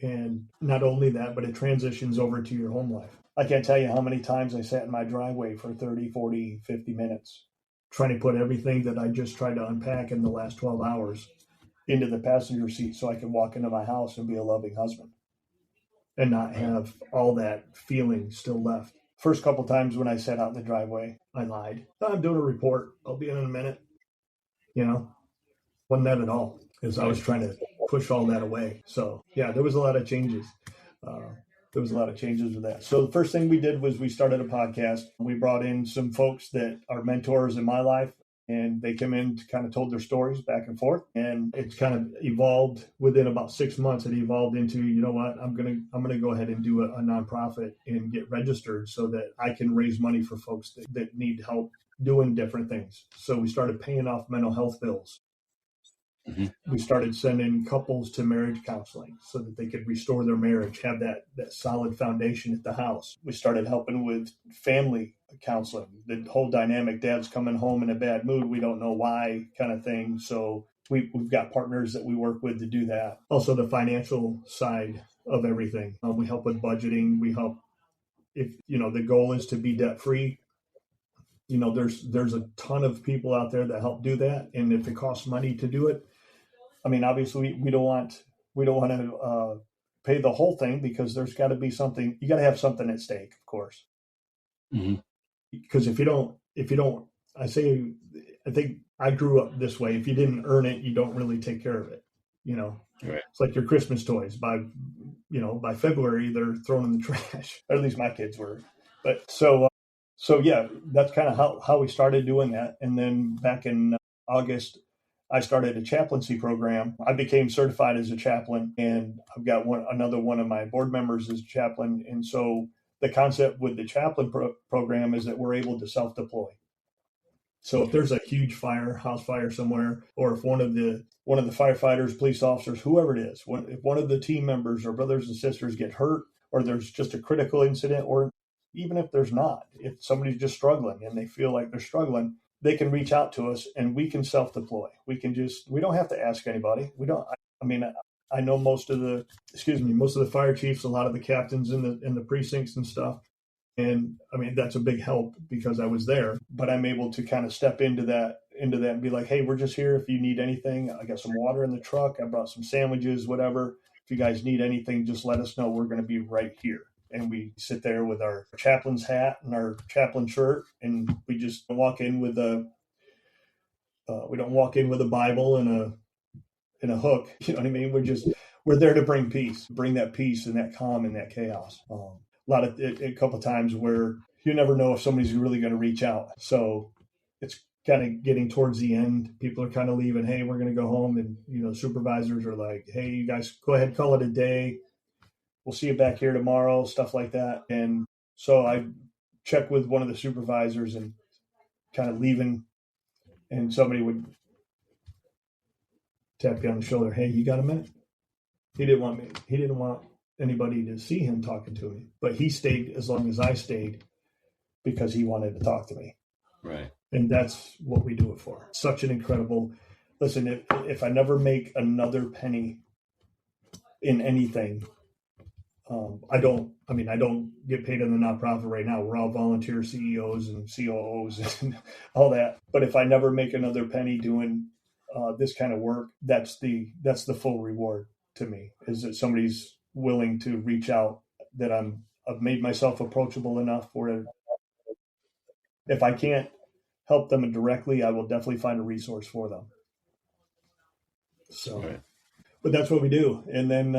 And not only that, but it transitions over to your home life. I can't tell you how many times I sat in my driveway for 30, 40, 50 minutes trying to put everything that I just tried to unpack in the last 12 hours into the passenger seat so I could walk into my house and be a loving husband and not have all that feeling still left. First couple times when I sat out in the driveway, I lied. I'm doing a report. I'll be in a minute. Wasn't that at all, because I was trying to push all that away. So yeah, there was a lot of changes. With that. So the first thing we did was we started a podcast. We brought in some folks that are mentors in my life, and they come in to kind of told their stories back and forth. And it's kind of evolved within about 6 months. It evolved into, you know what, I'm gonna go ahead and do a nonprofit and get registered so that I can raise money for folks that need help doing different things. So we started paying off mental health bills. Mm-hmm. We started sending couples to marriage counseling so that they could restore their marriage, have that solid foundation at the house. We started helping with family counseling, the whole dynamic, dad's coming home in a bad mood, we don't know why kind of thing. So we've got partners that we work with to do that. Also the financial side of everything. We help with budgeting. We help, if the goal is to be debt free. There's a ton of people out there that help do that. And if it costs money to do it, I mean, obviously we don't want to pay the whole thing, because there's got to be something, you got to have something at stake, of course. Mm-hmm. Because if you don't, I think I grew up this way. If you didn't earn it, you don't really take care of it. Right. It's like your Christmas toys. By February, they're thrown in the trash. Or at least my kids were. But so yeah, that's kind of how we started doing that. And then back in August, I started a chaplaincy program. I became certified as a chaplain, and I've got another one of my board members is a chaplain. And so the concept with the chaplain program is that we're able to self-deploy. So if there's a huge house fire somewhere, or if one of the firefighters, police officers, whoever it is, if one of the team members or brothers and sisters get hurt, or there's just a critical incident, or even if there's not, if somebody's just struggling and they feel like they're struggling, they can reach out to us and we can self-deploy. We don't have to ask anybody. I know most of the fire chiefs, a lot of the captains in the precincts and stuff. And I mean, that's a big help because I was there, but I'm able to kind of step into that and be like, hey, we're just here. If you need anything, I got some water in the truck. I brought some sandwiches, whatever. If you guys need anything, just let us know. We're going to be right here. And we sit there with our chaplain's hat and our chaplain shirt, and we just walk in with we don't walk in with a Bible and a hook. You know what I mean? We're there to bring peace, bring that peace and that calm and that chaos. A couple of times where you never know if somebody's really going to reach out. So it's kind of getting towards the end. People are kind of leaving. Hey, we're going to go home. And, supervisors are like, hey, you guys go ahead, call it a day. We'll see you back here tomorrow, stuff like that. And so I checked with one of the supervisors and kind of leaving, and somebody would tap you on the shoulder. Hey, you got a minute? He didn't want me. He didn't want anybody to see him talking to me, but he stayed as long as I stayed because he wanted to talk to me. Right. And that's what we do it for. Such an incredible. Listen, if I never make another penny in anything, I don't get paid in the nonprofit right now. We're all volunteer CEOs and COOs and all that. But if I never make another penny doing this kind of work, that's the full reward to me, is that somebody's willing to reach out, that I've made myself approachable enough where if I can't help them directly, I will definitely find a resource for them. So, right. But that's what we do. And then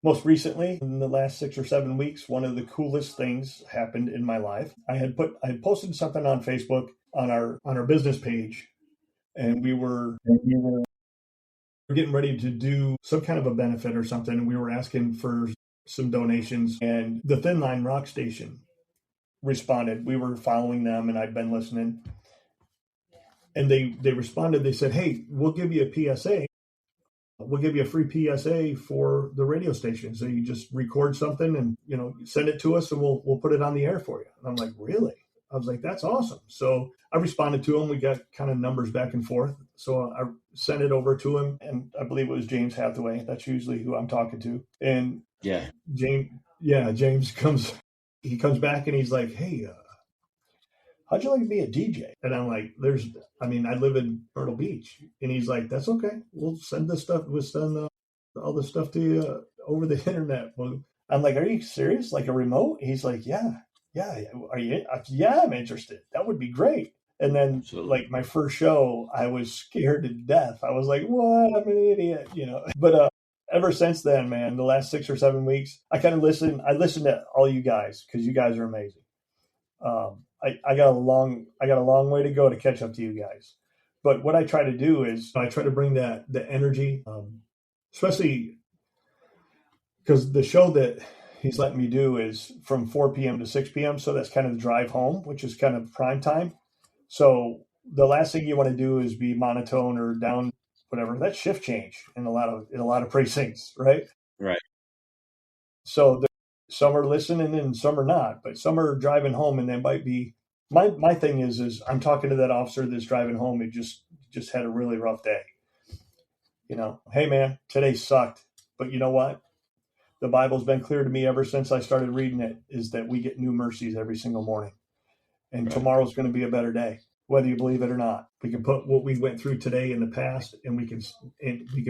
most recently, in the last 6 or 7 weeks, one of the coolest things happened in my life. I had posted something on Facebook on our business page, and we were getting ready to do some kind of a benefit or something, and we were asking for some donations, and the Thin Line Rock Station responded. We were following them, and I'd been listening, and they responded. They said, "Hey, we'll give you a PSA. We'll give you a free PSA for the radio station. So you just record something and, send it to us, and we'll put it on the air for you." And I'm like, "Really?" I was like, "That's awesome." So I responded to him. We got kind of numbers back and forth. So I sent it over to him, and I believe it was James Hathaway. That's usually who I'm talking to. And James comes back and he's like, "Hey, how'd you like to be a DJ?" And I'm like, I live in Myrtle Beach. And he's like, "That's okay. We'll send all the stuff to you over the internet." I'm like, "Are you serious? Like a remote?" He's like, Yeah. Are you? Yeah, I'm interested. That would be great. And then, Absolutely. Like my first show, I was scared to death. I was like, "What? I'm an idiot," But ever since then, man, the last 6 or 7 weeks, I kind of listen. I listen to all you guys because you guys are amazing. I got a long way to go to catch up to you guys. But what I try to do is I try to bring the energy, especially because the show that he's letting me do is from 4 p.m. to 6 p.m. So that's kind of the drive home, which is kind of prime time. So the last thing you want to do is be monotone or down, whatever. That's shift change in a lot of precincts, right? Right. So some are listening and some are not, but some are driving home, and they might be. My thing is I'm talking to that officer that's driving home. It just had a really rough day. Hey man, today sucked, but you know what? The Bible's been clear to me ever since I started reading it, is that we get new mercies every single morning, and right. Tomorrow's going to be a better day, whether you believe it or not. We can put what we went through today in the past, and we can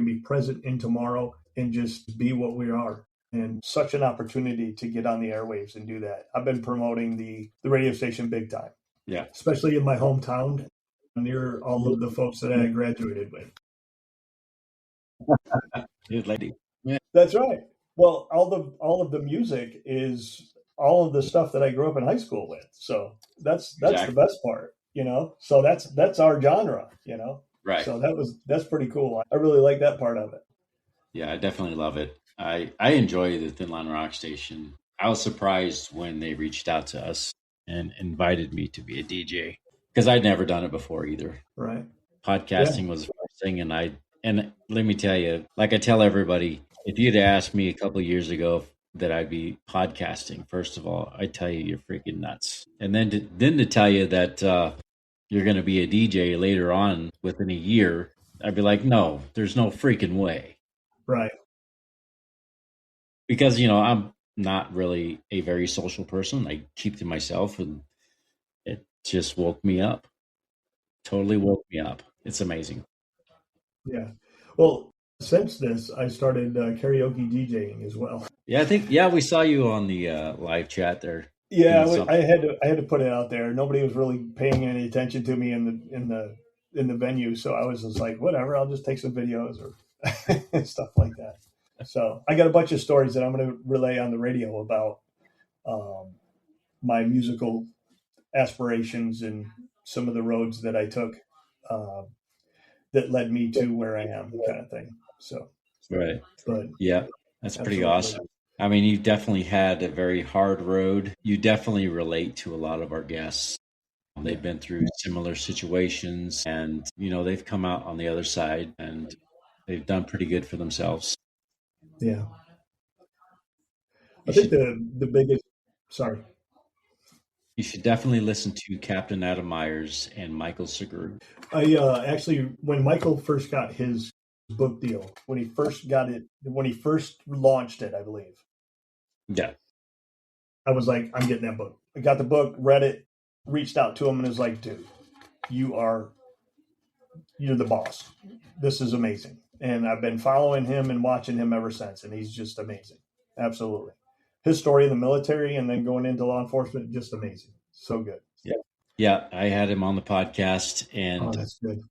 be present in tomorrow and just be what we are. And such an opportunity to get on the airwaves and do that. I've been promoting the radio station big time. Yeah. Especially in my hometown, near all of the folks that I graduated with. Good lady. Yeah. That's right. Well, all of the music is all of the stuff that I grew up in high school with. So that's exactly. The best part, So that's our genre, Right. So that's pretty cool. I really like that part of it. Yeah, I definitely love it. I enjoy the Thin Line Rock Station. I was surprised when they reached out to us and invited me to be a DJ, because I'd never done it before either. Right. Podcasting was the first thing, and let me tell you, like I tell everybody, if you'd asked me a couple of years ago that I'd be podcasting, first of all, I tell you, you're freaking nuts. And then to tell you that you're going to be a DJ later on within a year, I'd be like, no, there's no freaking way. Right. Because, I'm not really a very social person. I keep to myself, and it just woke me up. Totally woke me up. It's amazing. Yeah. Well, since this, I started karaoke DJing as well. Yeah, I think we saw you on the live chat there. Yeah, I had to put it out there. Nobody was really paying any attention to me in the venue, so I was just like, whatever. I'll just take some videos or stuff like that. So I got a bunch of stories that I'm going to relay on the radio about my musical aspirations and some of the roads that I took that led me to where I am, kind of thing. So, right. But yeah, that's pretty awesome. I mean, you definitely had a very hard road. You definitely relate to a lot of our guests. They've been through similar situations, and they've come out on the other side, and they've done pretty good for themselves. Yeah. I You think should the biggest, sorry. you should definitely listen to Captain Adam Myers and Michael Segura. I actually, when Michael first got his book deal, when he first launched it, I believe, Yeah, I was like, I'm getting that book. I got the book, read it, reached out to him, and was like, dude, you are you're the boss. This is amazing. And I've been following him and watching him ever since, and he's just amazing. Absolutely. His story in the military and then going into law enforcement, just amazing. So good. yeah, yeah. I had him on the podcast, Oh, and that's good.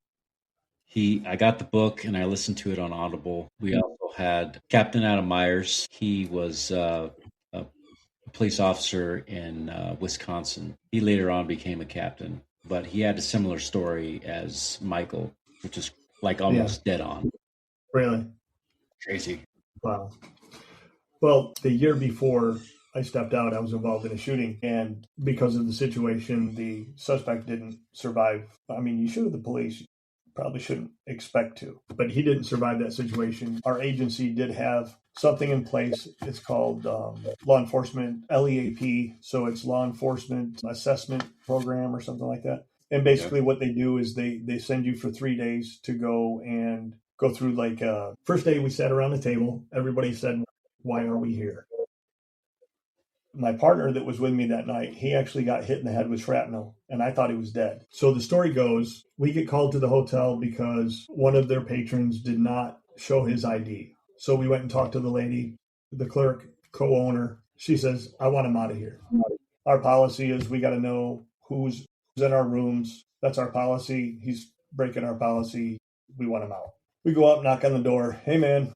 I got the book and I listened to it on Audible. We also had Captain Adam Myers. He was a police officer in Wisconsin. He later on became a captain, but he had a similar story as Michael, which is like Yeah, almost dead on. really. Crazy. Wow. Well, the year before I stepped out, I was involved in a shooting. And because of the situation, the suspect didn't survive. I mean, you shoot at the police, you probably shouldn't expect to, but he didn't survive that situation. Our agency did have something in place. It's called law enforcement LEAP. So it's law enforcement assessment program or something like that. And basically what they do is they send you for 3 days to go and go through like first day we sat around the table. Everybody said, why are we here? My partner that was with me that night, he actually got hit in the head with shrapnel, and I thought he was dead. So the story goes, we get called to the hotel because one of their patrons did not show his ID. So we went and talked to the lady, the clerk, co-owner. She says, I want him out of here. Our policy is we got to know who's in our rooms. That's our policy. He's breaking our policy. We want him out. We go up, knock on the door. Hey, man,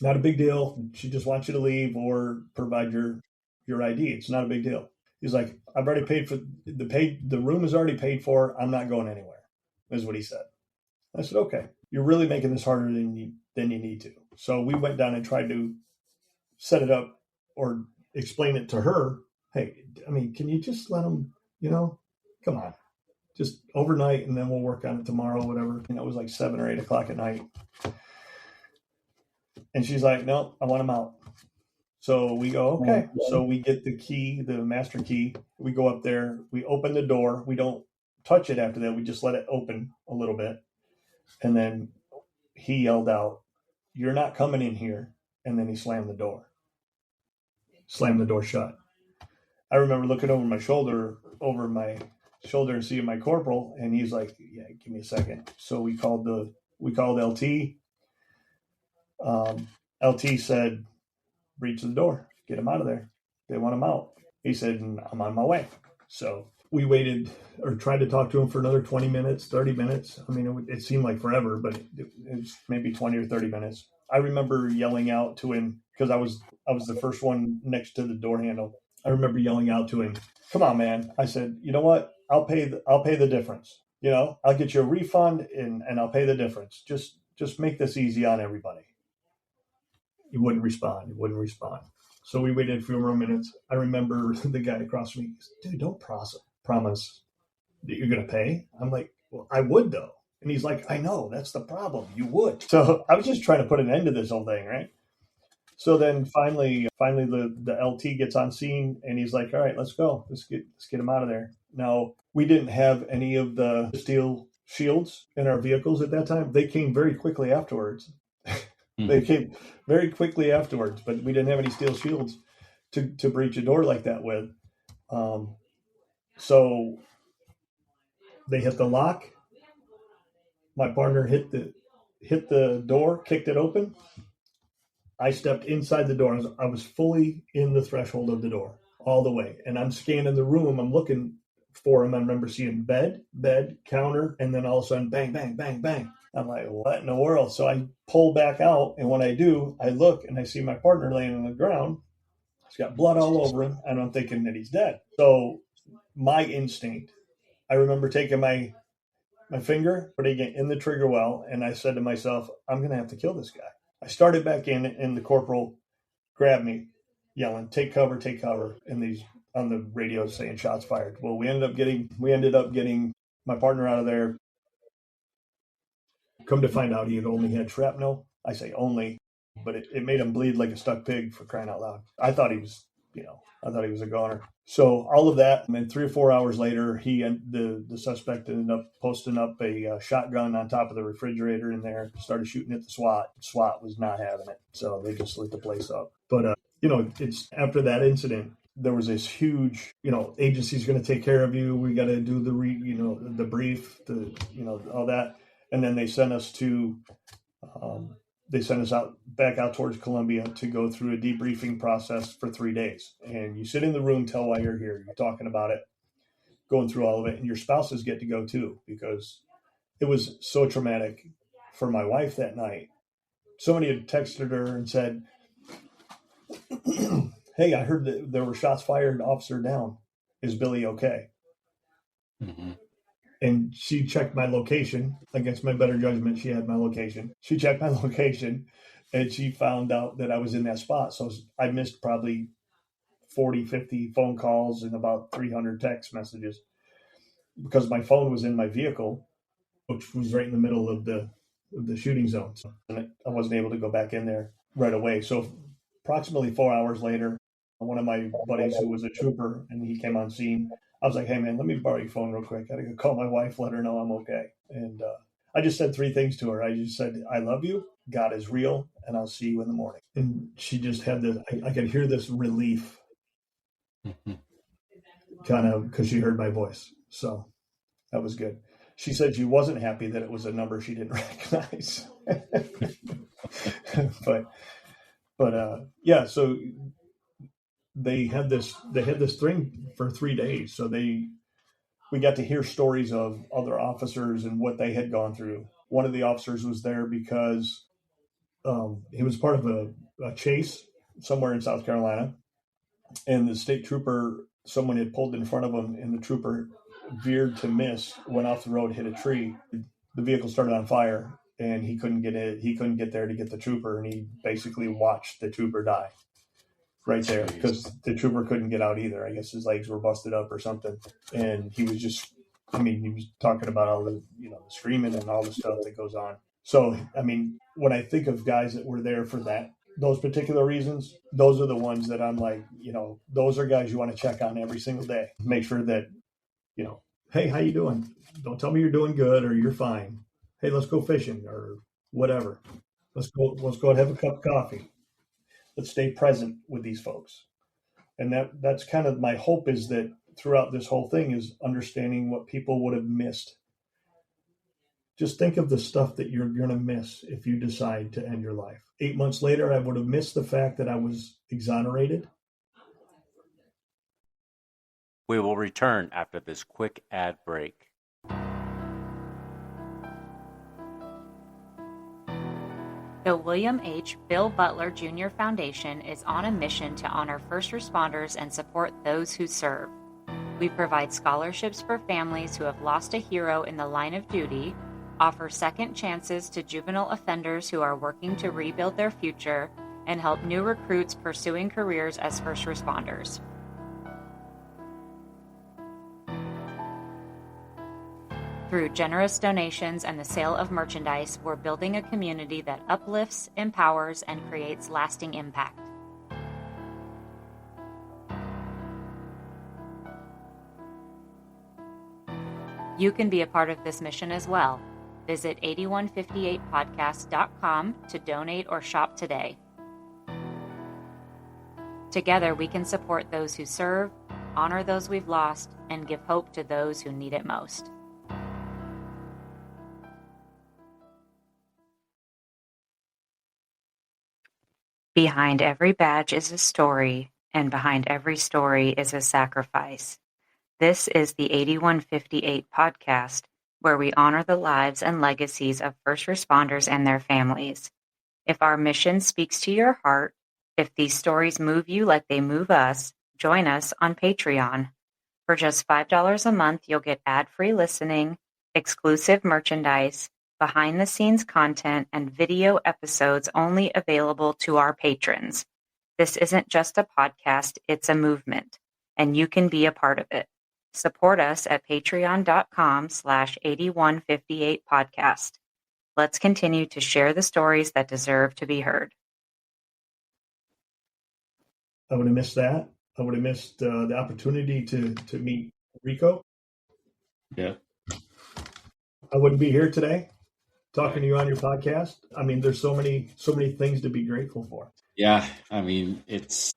not a big deal. She just wants you to leave or provide your ID. It's not a big deal. He's like, I've already paid for the room is already paid for. I'm not going anywhere, is what he said. I said, okay, you're really making this harder than you need to. So we went down and tried to set it up or explain it to her. Hey, I mean, can you just let him, come on, just overnight and then we'll work on it tomorrow, whatever. And it was like 7 or 8 o'clock at night. And she's like, no, I want him out. So we go, okay. So we get the key, the master key. We go up there. We open the door. We don't touch it after that. We just let it open a little bit. And then he yelled out, you're not coming in here. And then he slammed the door shut. I remember looking over my shoulder and seeing my corporal. And he's like, yeah, give me a second. So we called LT. LT said, breach the door, get him out of there. They want him out. He said, I'm on my way. So we waited or tried to talk to him for another 20 minutes, 30 minutes. I mean, it seemed like forever, but it was maybe 20 or 30 minutes. I remember yelling out to him because I was the first one next to the door handle. I remember yelling out to him, come on, man. I said, you know what? I'll pay the difference. I'll get you a refund and I'll pay the difference. Just make this easy on everybody. He wouldn't respond. So we waited a few more minutes. I remember the guy across from me, dude, don't promise that you're going to pay. I'm like, well, I would though. And he's like, I know, that's the problem. You would. So I was just trying to put an end to this whole thing, right? So then finally the LT gets on scene and he's like, all right, let's go. Let's get him out of there. Now, we didn't have any of the steel shields in our vehicles at that time. They came very quickly afterwards. They came very quickly afterwards, but we didn't have any steel shields to breach a door like that with. So they hit the lock. My partner hit the door, kicked it open. I stepped inside the door. I was fully in the threshold of the door all the way. And I'm scanning the room. I'm looking for him. I remember seeing bed, counter, and then all of a sudden, bang, bang, bang, bang. I'm like, what in the world? So I pull back out, and when I do, I look, and I see my partner laying on the ground. He's got blood all over him, and I'm thinking that he's dead. So my instinct, I remember taking my finger, putting it in the trigger well, and I said to myself, I'm going to have to kill this guy. I started back in, and the corporal grabbed me, yelling, take cover, and these on the radio saying shots fired. Well, we ended up getting my partner out of there. Come to find out, he had only had shrapnel. I say only. but it made him bleed like a stuck pig, for crying out loud. I thought he was, I thought he was a goner. So all of that, and 3 or 4 hours later, the suspect ended up posting up a shotgun on top of the refrigerator in there, started shooting at the SWAT. SWAT was not having it, so they just lit the place up. But it's after that incident, there was this huge, agency's going to take care of you. We got to do the brief, all that, and then they sent us to. They sent us back out towards Columbia to go through a debriefing process for 3 days. And you sit in the room, tell why you're here. You're talking about it, going through all of it. And your spouses get to go too, because it was so traumatic for my wife that night. Somebody had texted her and said, hey, I heard that there were shots fired, officer down. Is Billy okay? Mm-hmm. And she checked my location. Against my better judgment, she had my location. She checked my location, and she found out that I was in that spot. So I missed probably 40, 50 phone calls and about 300 text messages because my phone was in my vehicle, which was right in the middle of the shooting zone. So I wasn't able to go back in there right away. So approximately 4 hours later, one of my buddies who was a trooper, and he came on scene, I was like, hey, man, let me borrow your phone real quick. I got to go call my wife, let her know I'm okay. And I just said 3 things to her. I just said, I love you, God is real, and I'll see you in the morning. And she just had this, I could hear this relief kind of because she heard my voice. So that was good. She said she wasn't happy that it was a number she didn't recognize. but yeah, so they had this thing for 3 days. So we got to hear stories of other officers and what they had gone through. One of the officers was there because he was part of a chase somewhere in South Carolina, and the state trooper, someone had pulled in front of him, and the trooper veered to miss, went off the road, hit a tree. The vehicle started on fire, and he couldn't get it. He couldn't get there to get the trooper, and he basically watched the trooper die right there because the trooper couldn't get out either. I guess his legs were busted up or something, and he was just. He was talking about all the the screaming and all the stuff that goes on. So when I think of guys that were there for those particular reasons, those are the ones that I'm like, those are guys you want to check on every single day. Make sure that, hey, how you doing? Don't tell me you're doing good or you're fine. Hey, let's go fishing or whatever. Let's go and have a cup of coffee. Let's stay present with these folks. And that's kind of my hope, is that throughout this whole thing is understanding what people would have missed. Just think of the stuff that you're going to miss if you decide to end your life. 8 months later, I would have missed the fact that I was exonerated. We will return after this quick ad break. The William H. Bill Butler Jr. Foundation is on a mission to honor first responders and support those who serve. We provide scholarships for families who have lost a hero in the line of duty, offer second chances to juvenile offenders who are working to rebuild their future, and help new recruits pursuing careers as first responders. Through generous donations and the sale of merchandise, we're building a community that uplifts, empowers, and creates lasting impact. You can be a part of this mission as well. Visit 8158podcast.com to donate or shop today. Together, we can support those who serve, honor those we've lost, and give hope to those who need it most. Behind every badge is a story, and behind every story is a sacrifice. This is the 8158 podcast, where we honor the lives and legacies of first responders and their families. If our mission speaks to your heart, if these stories move you like they move us, join us on Patreon. For just $5 a month, you'll get ad-free listening, exclusive merchandise, behind-the-scenes content, and video episodes only available to our patrons. This isn't just a podcast, it's a movement, and you can be a part of it. Support us at patreon.com/8158podcast. Let's continue to share the stories that deserve to be heard. I would have missed that. I would have missed the opportunity to meet Rico. Yeah. I wouldn't be here today talking Right. to you on your podcast. I mean, there's so many things to be grateful for. Yeah, that's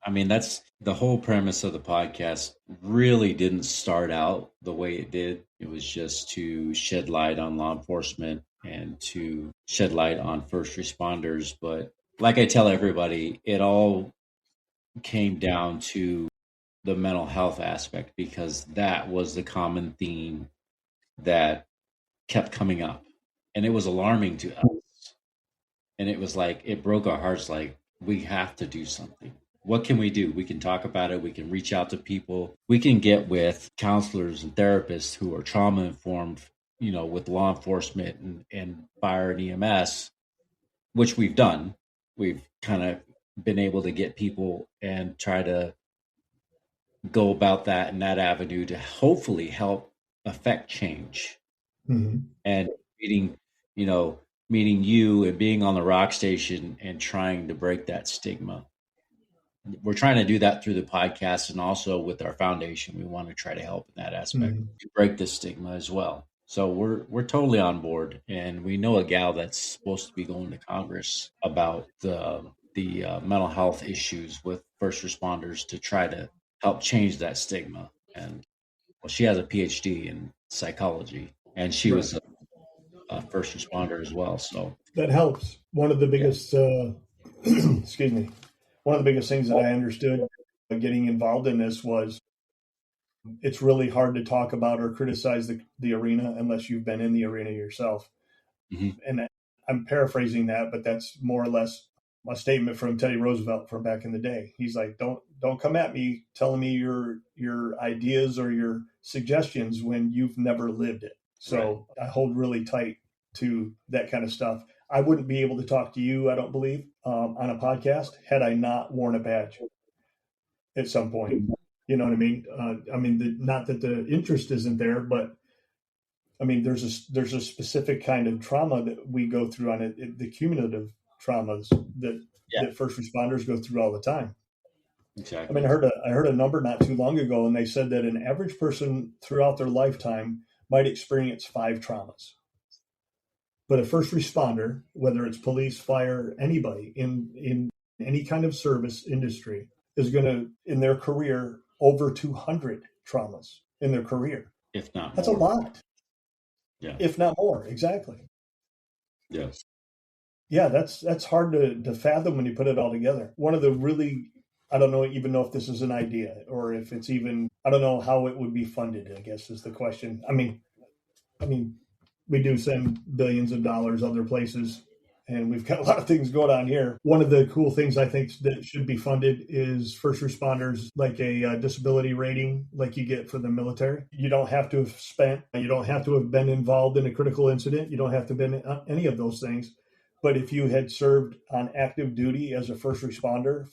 the whole premise of the podcast. Really didn't start out the way it did. It was just to shed light on law enforcement and to shed light on first responders. But like I tell everybody, it all came down to the mental health aspect, because that was the common theme that kept coming up. And it was alarming to us. And it was like, it broke our hearts. Like, we have to do something. What can we do? We can talk about it. We can reach out to people. We can get with counselors and therapists who are trauma informed, with law enforcement and fire and EMS, which we've done. We've kind of been able to get people and try to go about that in that avenue to hopefully help affect change. Mm-hmm. And meeting you and being on the rock station and trying to break that stigma. We're trying to do that through the podcast, and also with our foundation. We want to try to help in that aspect, to break the stigma as well. So we're totally on board, and we know a gal that's supposed to be going to Congress about the mental health issues with first responders to try to help change that stigma. And she has a PhD in psychology, and she was a first responder as well. So that helps. One of the biggest, excuse me, one of the biggest things that I understood getting involved in this was it's really hard to talk about or criticize the arena unless you've been in the arena yourself. Mm-hmm. And I'm paraphrasing that, but that's more or less a statement from Teddy Roosevelt from back in the day. He's like, don't come at me telling me your ideas or your suggestions when you've never lived it. So right. I hold really tight to that kind of stuff. I wouldn't be able to talk to you, I don't believe, on a podcast had I not worn a badge at some point. You know what I mean? Not that the interest isn't there, but I mean, there's a specific kind of trauma that we go through on it, the cumulative traumas that first responders go through all the time. Exactly. I mean, I heard a number not too long ago, and they said that an average person throughout their lifetime might experience 5 traumas. But a first responder, whether it's police, fire, anybody in any kind of service industry, is going to, in their career, over 200 traumas in their career. If not more. That's a lot. Yeah. If not more, exactly. Yes. Yeah, that's hard to fathom when you put it all together. One of the really, I don't even know if this is an idea or if it's even, I don't know how it would be funded, I guess is the question. I mean, we do send billions of dollars other places, and we've got a lot of things going on here. One of the cool things I think that should be funded is first responders, like a disability rating like you get for the military. You don't have to you don't have to have been involved in a critical incident. You don't have to have been any of those things. But if you had served on active duty as a first responder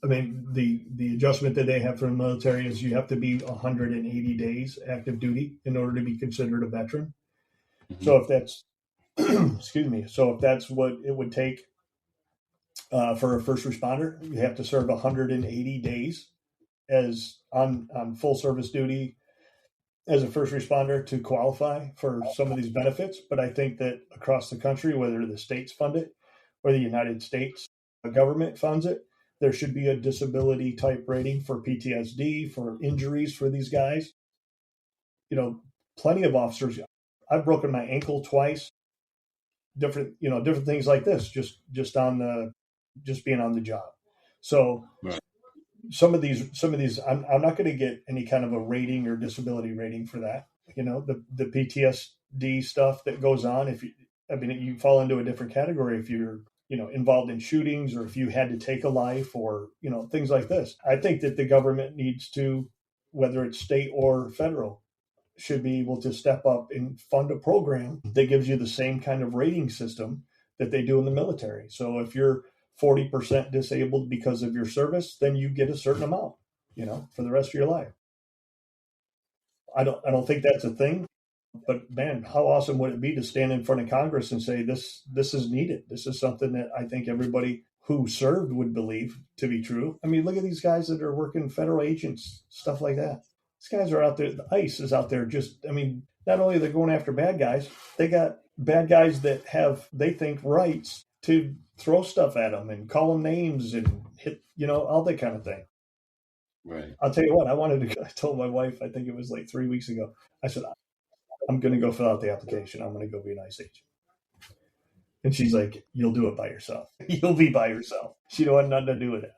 the adjustment that they have for the military is you have to be 180 days active duty in order to be considered a veteran. Mm-hmm. So if that's, if that's what it would take for a first responder, you have to serve 180 days as on full service duty as a first responder to qualify for some of these benefits. But I think that across the country, whether the states fund it or the United States government funds it, there should be a disability type rating for PTSD, for injuries for these guys. Plenty of officers. I've broken my ankle twice. Different things like this, just being on the job. So right. Some of these, I'm not going to get any kind of a rating or disability rating for that. The PTSD stuff that goes on. You fall into a different category if you're involved in shootings or if you had to take a life or, things like this. I think that the government needs to, whether it's state or federal, should be able to step up and fund a program that gives you the same kind of rating system that they do in the military. So if you're 40% disabled because of your service, then you get a certain amount, for the rest of your life. I don't think that's a thing. But man, how awesome would it be to stand in front of Congress and say this is needed. This is something that I think everybody who served would believe to be true. I mean, look at these guys that are working federal agents, stuff like that. These guys are out there. The ICE is out there not only are they going after bad guys, they got bad guys that have, they think, rights to throw stuff at them and call them names and hit, all that kind of thing. Right. I'll tell you what, I told my wife, I think it was like 3 weeks ago, I said, I'm going to go fill out the application. I'm going to go be an ICE agent. And she's like, you'll do it by yourself. You'll be by yourself. She don't want nothing to do with it.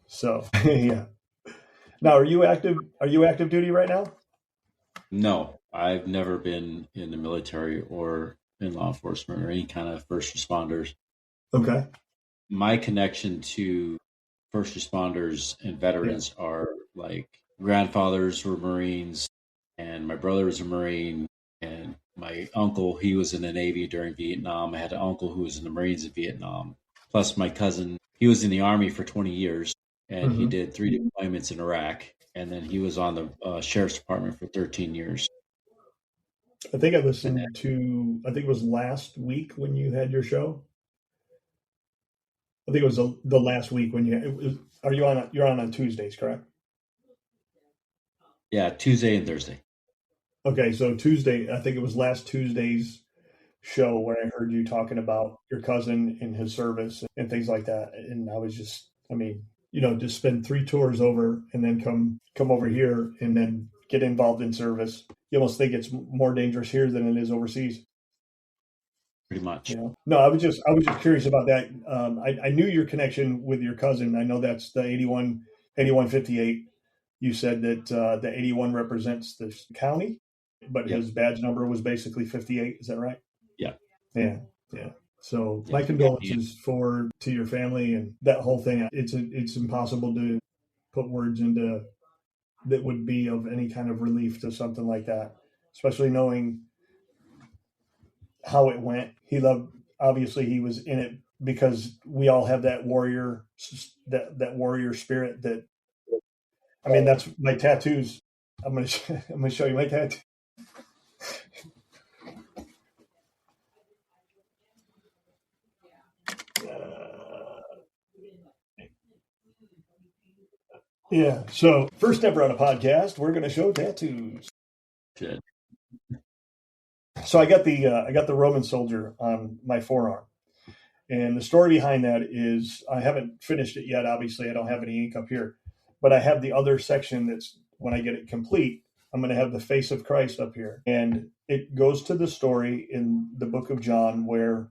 So, yeah. Now, are you active duty right now? No, I've never been in the military or in law enforcement or any kind of first responders. Okay. My connection to first responders and veterans are like grandfathers were Marines, and my brother was a Marine, and my uncle, he was in the Navy during Vietnam. I had an uncle who was in the Marines in Vietnam. Plus my cousin, he was in the Army for 20 years, and he did 3 deployments in Iraq. And then he was on the Sheriff's Department for 13 years. I think I listened to, I think it was last week when you had your show. I think it was the last week when you're on Tuesdays, correct? Yeah, Tuesday and Thursday. Okay, so Tuesday, I think it was last Tuesday's show where I heard you talking about your cousin and his service and things like that. And I was just, to spend 3 tours over and then come over here and then get involved in service. You almost think it's more dangerous here than it is overseas. Pretty much. No, I was just curious about that. I knew your connection with your cousin. I know that's the 8158. You said that the 81 represents the county, but his badge number was basically 58. Is that right? Yeah. Yeah. So my condolences to your family and that whole thing. It's impossible to put words into that would be of any kind of relief to something like that, especially knowing how it went. Obviously he was in it because we all have that warrior spirit that's my tattoos. I'm going to show you my tattoo. Yeah. So first ever on a podcast, we're going to show tattoos. Good. So I got the Roman soldier on my forearm, and the story behind that is I haven't finished it yet. Obviously, I don't have any ink up here, but I have the other section that's when I get it complete. I'm going to have the face of Christ up here, and it goes to the story in the book of John where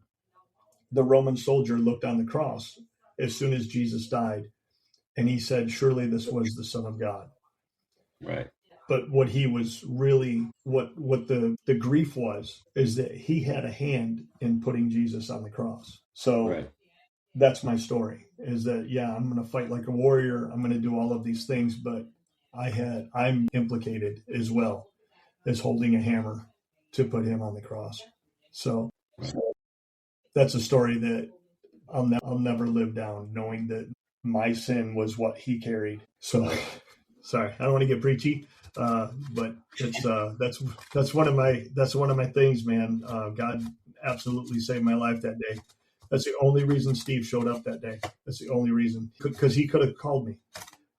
the Roman soldier looked on the cross as soon as Jesus died, and he said, "Surely this was the Son of God." Right. But what he was really, what the grief was, is that he had a hand in putting Jesus on the cross. So That's my story, is that, I'm going to fight like a warrior. I'm going to do all of these things, but I'm implicated as well as holding a hammer to put him on the cross. So that's a story that I'll never live down, knowing that my sin was what he carried. So sorry, I don't want to get preachy. But it's that's one of my things, man. God absolutely saved my life that day. That's the only reason Steve showed up that day. That's the only reason, because he could have called me,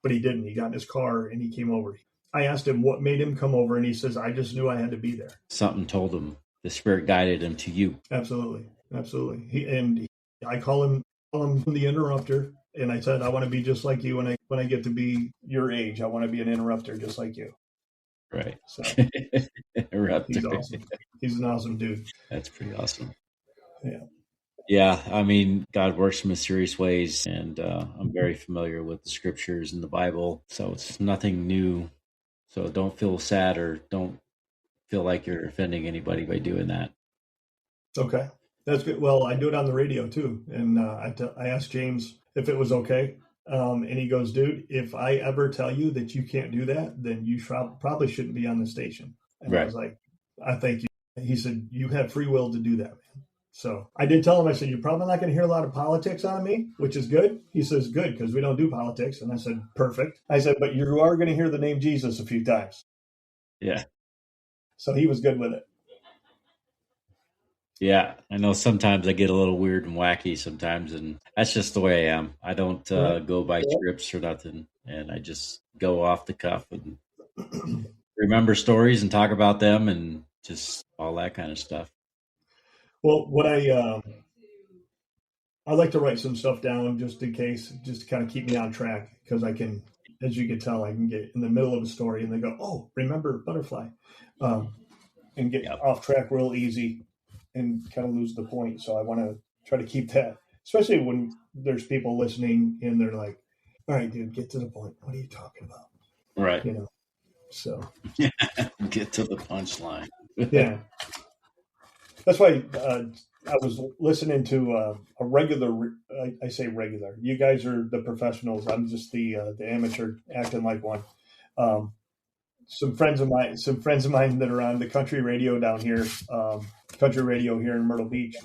but he didn't. He got in his car and he came over. I asked him what made him come over, and he says, "I just knew I had to be there." Something told him. The Spirit guided him to you. Absolutely. I call him the interrupter. And I said, I want to be just like you when I get to be your age. I want to be an interrupter just like you. Right. So He's awesome. He's an awesome dude. That's pretty awesome. Yeah. Yeah. God works in mysterious ways, and I'm very familiar with the scriptures and the Bible. So it's nothing new. So don't feel sad or don't feel like you're offending anybody by doing that. Okay. That's good. Well, I do it on the radio too. And I asked James if it was okay. And he goes, "Dude, if I ever tell you that you can't do that, then you probably shouldn't be on the station." And I was like, "I thank you." He said, "You have free will to do that, man." So I did tell him, I said, "You're probably not going to hear a lot of politics out of me," which is good. He says, "Good, because we don't do politics." And I said, "Perfect." I said, "But you are going to hear the name Jesus a few times." Yeah. So he was good with it. Yeah, I know sometimes I get a little weird and wacky sometimes, and that's just the way I am. I don't go by scripts or nothing, and I just go off the cuff and remember stories and talk about them and just all that kind of stuff. Well, what I like to write some stuff down just in case, just to kind of keep me on track, because I can, as you can tell, I can get in the middle of a story and they go, "Oh, remember butterfly," and get Yep. off track real easy and kind of lose the point. So I want to try to keep that, especially when there's people listening and they're like, "All right, dude, get to the point. What are you talking about?" Right. You know. So Get to the punchline. yeah, that's why I was listening to a regular. I say regular. You guys are the professionals. I'm just the amateur acting like one. Um, some friends of mine that are on the country radio down here, country radio here in Myrtle Beach.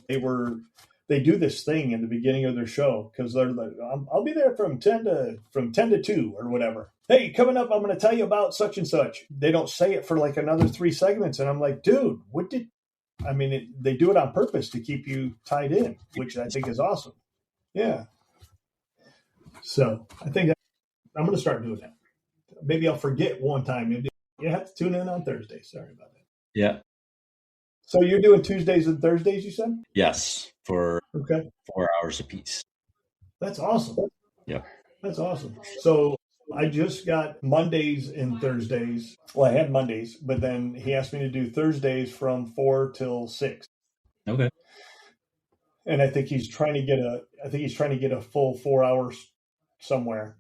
They do this thing in the beginning of their show because they're like, I'll be there from 10 to 2 or whatever. Hey, coming up, I'm going to tell you about such and such. They don't say it for like another 3 segments, and I'm like, dude, they do it on purpose to keep you tied in, which I think is awesome. Yeah. So I think I'm going to start doing that. Maybe I'll forget one time. You have to tune in on Thursday. Sorry about that. Yeah. So you're doing Tuesdays and Thursdays, you said? Yes, for Okay. 4 hours apiece. That's awesome. Yep. That's awesome. So I just got Mondays and Thursdays. Well, I had Mondays, but then he asked me to do Thursdays from 4 till 6. Okay. And I think he's trying to get a full 4 hours somewhere.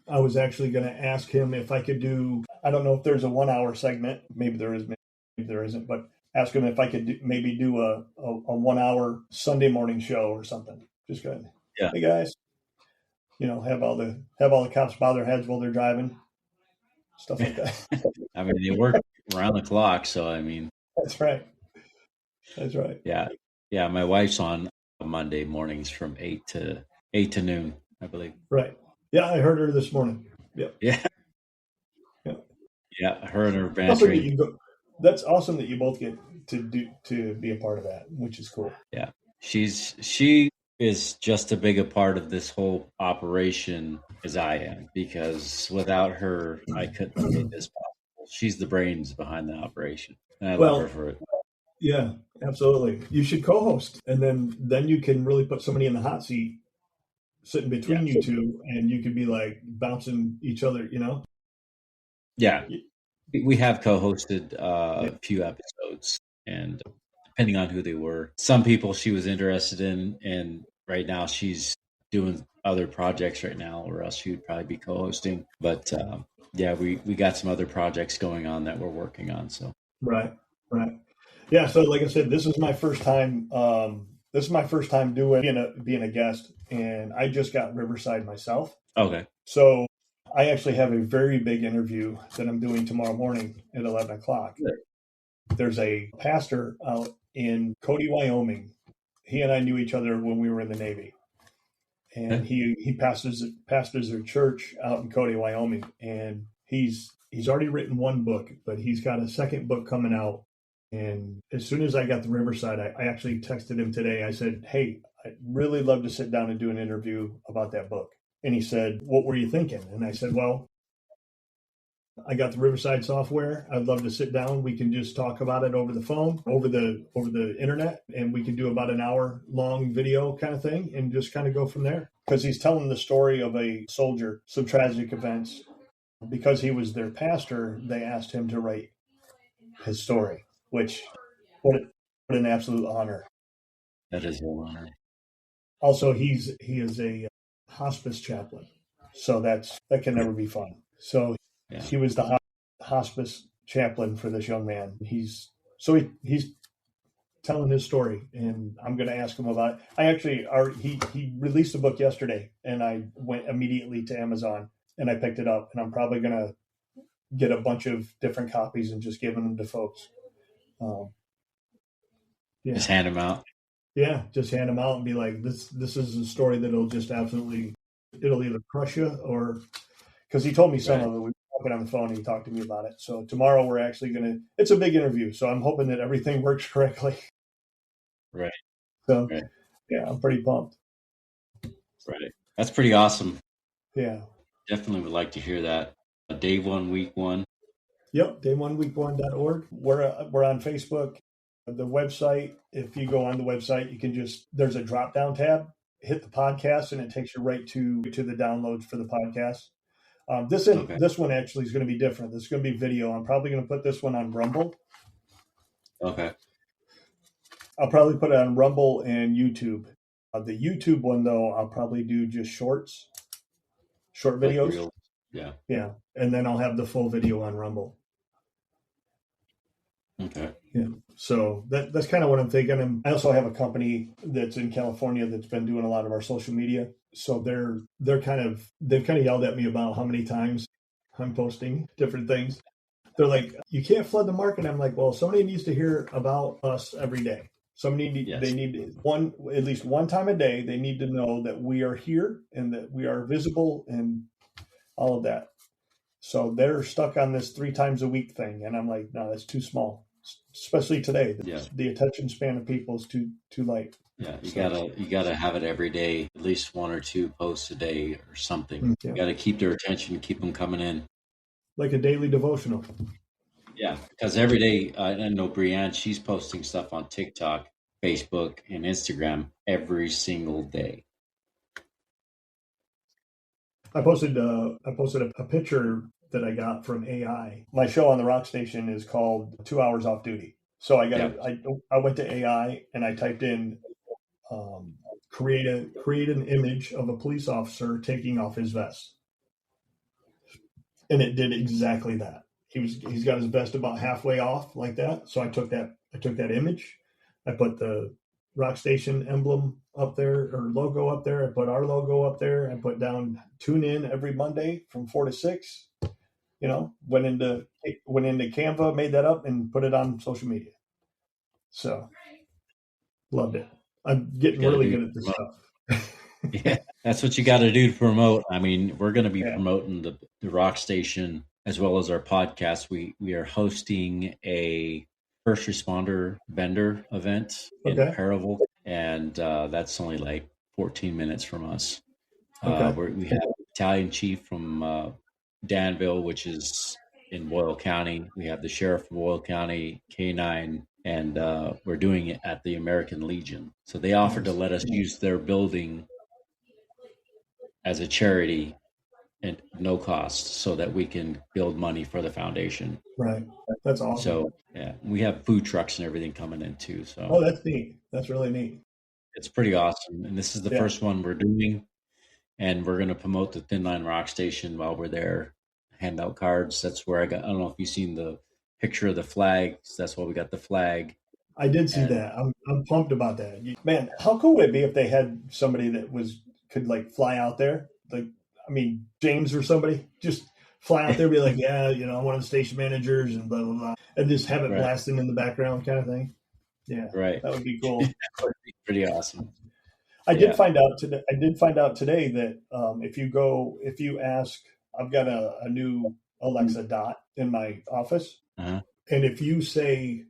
I was actually going to ask him if I could do, I don't know if there's a 1 hour segment. Maybe there is, maybe there isn't, but ask him if I could maybe do a 1 hour Sunday morning show or something. Just go ahead. Yeah. Hey guys, have all the cops bow their heads while they're driving, stuff like that. I mean, they work around the clock, so I mean, That's right. Yeah, yeah. My wife's on Monday mornings from 8 to noon, I believe. Right. Yeah, I heard her this morning. Yep. Yeah. Yeah. Yeah, her and her Also, bantering. that's awesome that you both get to be a part of that, which is cool. Yeah, she is just as big a part of this whole operation as I am, because without her, I couldn't have made this possible. She's the brains behind the operation, and I love her for it. Yeah, absolutely. You should co-host, and then you can really put somebody in the hot seat, sitting between you two, and you could be like bouncing each other. Yeah, we have co-hosted a few episodes, and depending on who they were, some people she was interested in, and right now she's doing other projects right now, or else she would probably be co-hosting. But yeah, we got some other projects going on that we're working on. So right. Yeah. So like I said, this is my first time. This is my first time being a guest, and I just got Riverside myself. Okay. So I actually have a very big interview that I'm doing tomorrow morning at 11 o'clock. Good. There's a pastor out in Cody, Wyoming. He and I knew each other when we were in the Navy, and he pastors their church out in Cody, Wyoming, and he's already written one book, but he's got a second book coming out. And as soon as I got the Riverside, I actually texted him today. I said, "Hey, I'd really love to sit down and do an interview about that book." And he said, "What were you thinking?" And I said, "Well, I got the Riverside software. I'd love to sit down. We can just talk about it over the phone, over the internet, and we can do about an hour long video kind of thing and just kind of go from there." Because he's telling the story of a soldier, some tragic events. Because he was their pastor, they asked him to write his story, which what an absolute honor. That is an honor. Also, he is a hospice chaplain, so that can never be fun. So yeah. He was the hospice chaplain for this young man. He's telling his story, and I'm going to ask him about it. He released a book yesterday, and I went immediately to Amazon and I picked it up, and I'm probably going to get a bunch of different copies and just giving them to folks. Yeah. Just hand them out. Yeah, just hand them out and be like, this is a story that'll just absolutely, it'll either crush you or, because he told me some of it. We Went on the phone and he talked to me about it. So tomorrow we're actually it's a big interview. So I'm hoping that everything works correctly. Right. So yeah, I'm pretty pumped. Right. That's pretty awesome. Yeah. Definitely would like to hear that. Day one, week one. Yep. Day1week1.org. We're on Facebook. The website, if you go on the website, you can there's a drop down tab, hit the podcast, and it takes you right to the downloads for the podcast. This one actually is going to be different. This is going to be video. I'm probably going to put this one on Rumble. Okay. I'll probably put it on Rumble and YouTube. The YouTube one, though, I'll probably do just short videos. Like yeah. Yeah. And then I'll have the full video on Rumble. Okay. Yeah. So that's kind of what I'm thinking. And I also have a company that's in California that's been doing a lot of our social media. So they've kind of yelled at me about how many times I'm posting different things. They're like, you can't flood the market. I'm like, well, somebody needs to hear about us every day. They need at least one time a day. They need to know that we are here and that we are visible and all of that. So they're stuck on this 3 times a week thing. And I'm like, no, that's too small, especially today. The attention span of people is too light. Yeah. You gotta have it every day, at least 1 or 2 posts a day or something. Yeah. You got to keep their attention, keep them coming in. Like a daily devotional. Yeah, because every day, I know Brianne, she's posting stuff on TikTok, Facebook, and Instagram every single day. I posted a picture that I got from AI. My show on the rock station is called 2 Hours Off Duty. So I went to AI and I typed in create an image of a police officer taking off his vest, and it did exactly that. He's got his vest about halfway off like that. So I took that image. I put the rock station emblem up there or logo up there. I put our logo up there. I put down tune in every Monday from 4 to 6. Went into Canva, made that up and put it on social media. So loved it. I'm getting really good at this stuff. Yeah, that's what you got to do to promote. I mean, we're going to be promoting the rock station as well as our podcast. We are hosting a first responder vendor event in Paravel, and that's only like 14 minutes from us. We have an Italian chief from Danville, which is in Boyle County. We have the sheriff of Boyle County, K9, and we're doing it at the American Legion. So they offered to let us use their building as a charity at no cost so that we can build money for the foundation. Right. That's awesome. So, yeah, we have food trucks and everything coming in too. So, oh, that's neat. That's really neat. It's pretty awesome. And this is the first one we're doing. And we're going to promote the Thin Line Rock Station while we're there, hand out cards. That's where I don't know if you've seen the picture of the flag. That's why we got the flag. I did see that. I'm pumped about that. Man, how cool would it be if they had somebody that could like fly out there? Like, I mean, James or somebody just fly out there and be like, yeah, one of the station managers and blah, blah, blah. And just have it blasting in the background kind of thing. Yeah. Right. That would be cool. That would be pretty awesome. I did find out today that if you ask, I've got a new Alexa Dot in my office. Uh-huh. And if you say,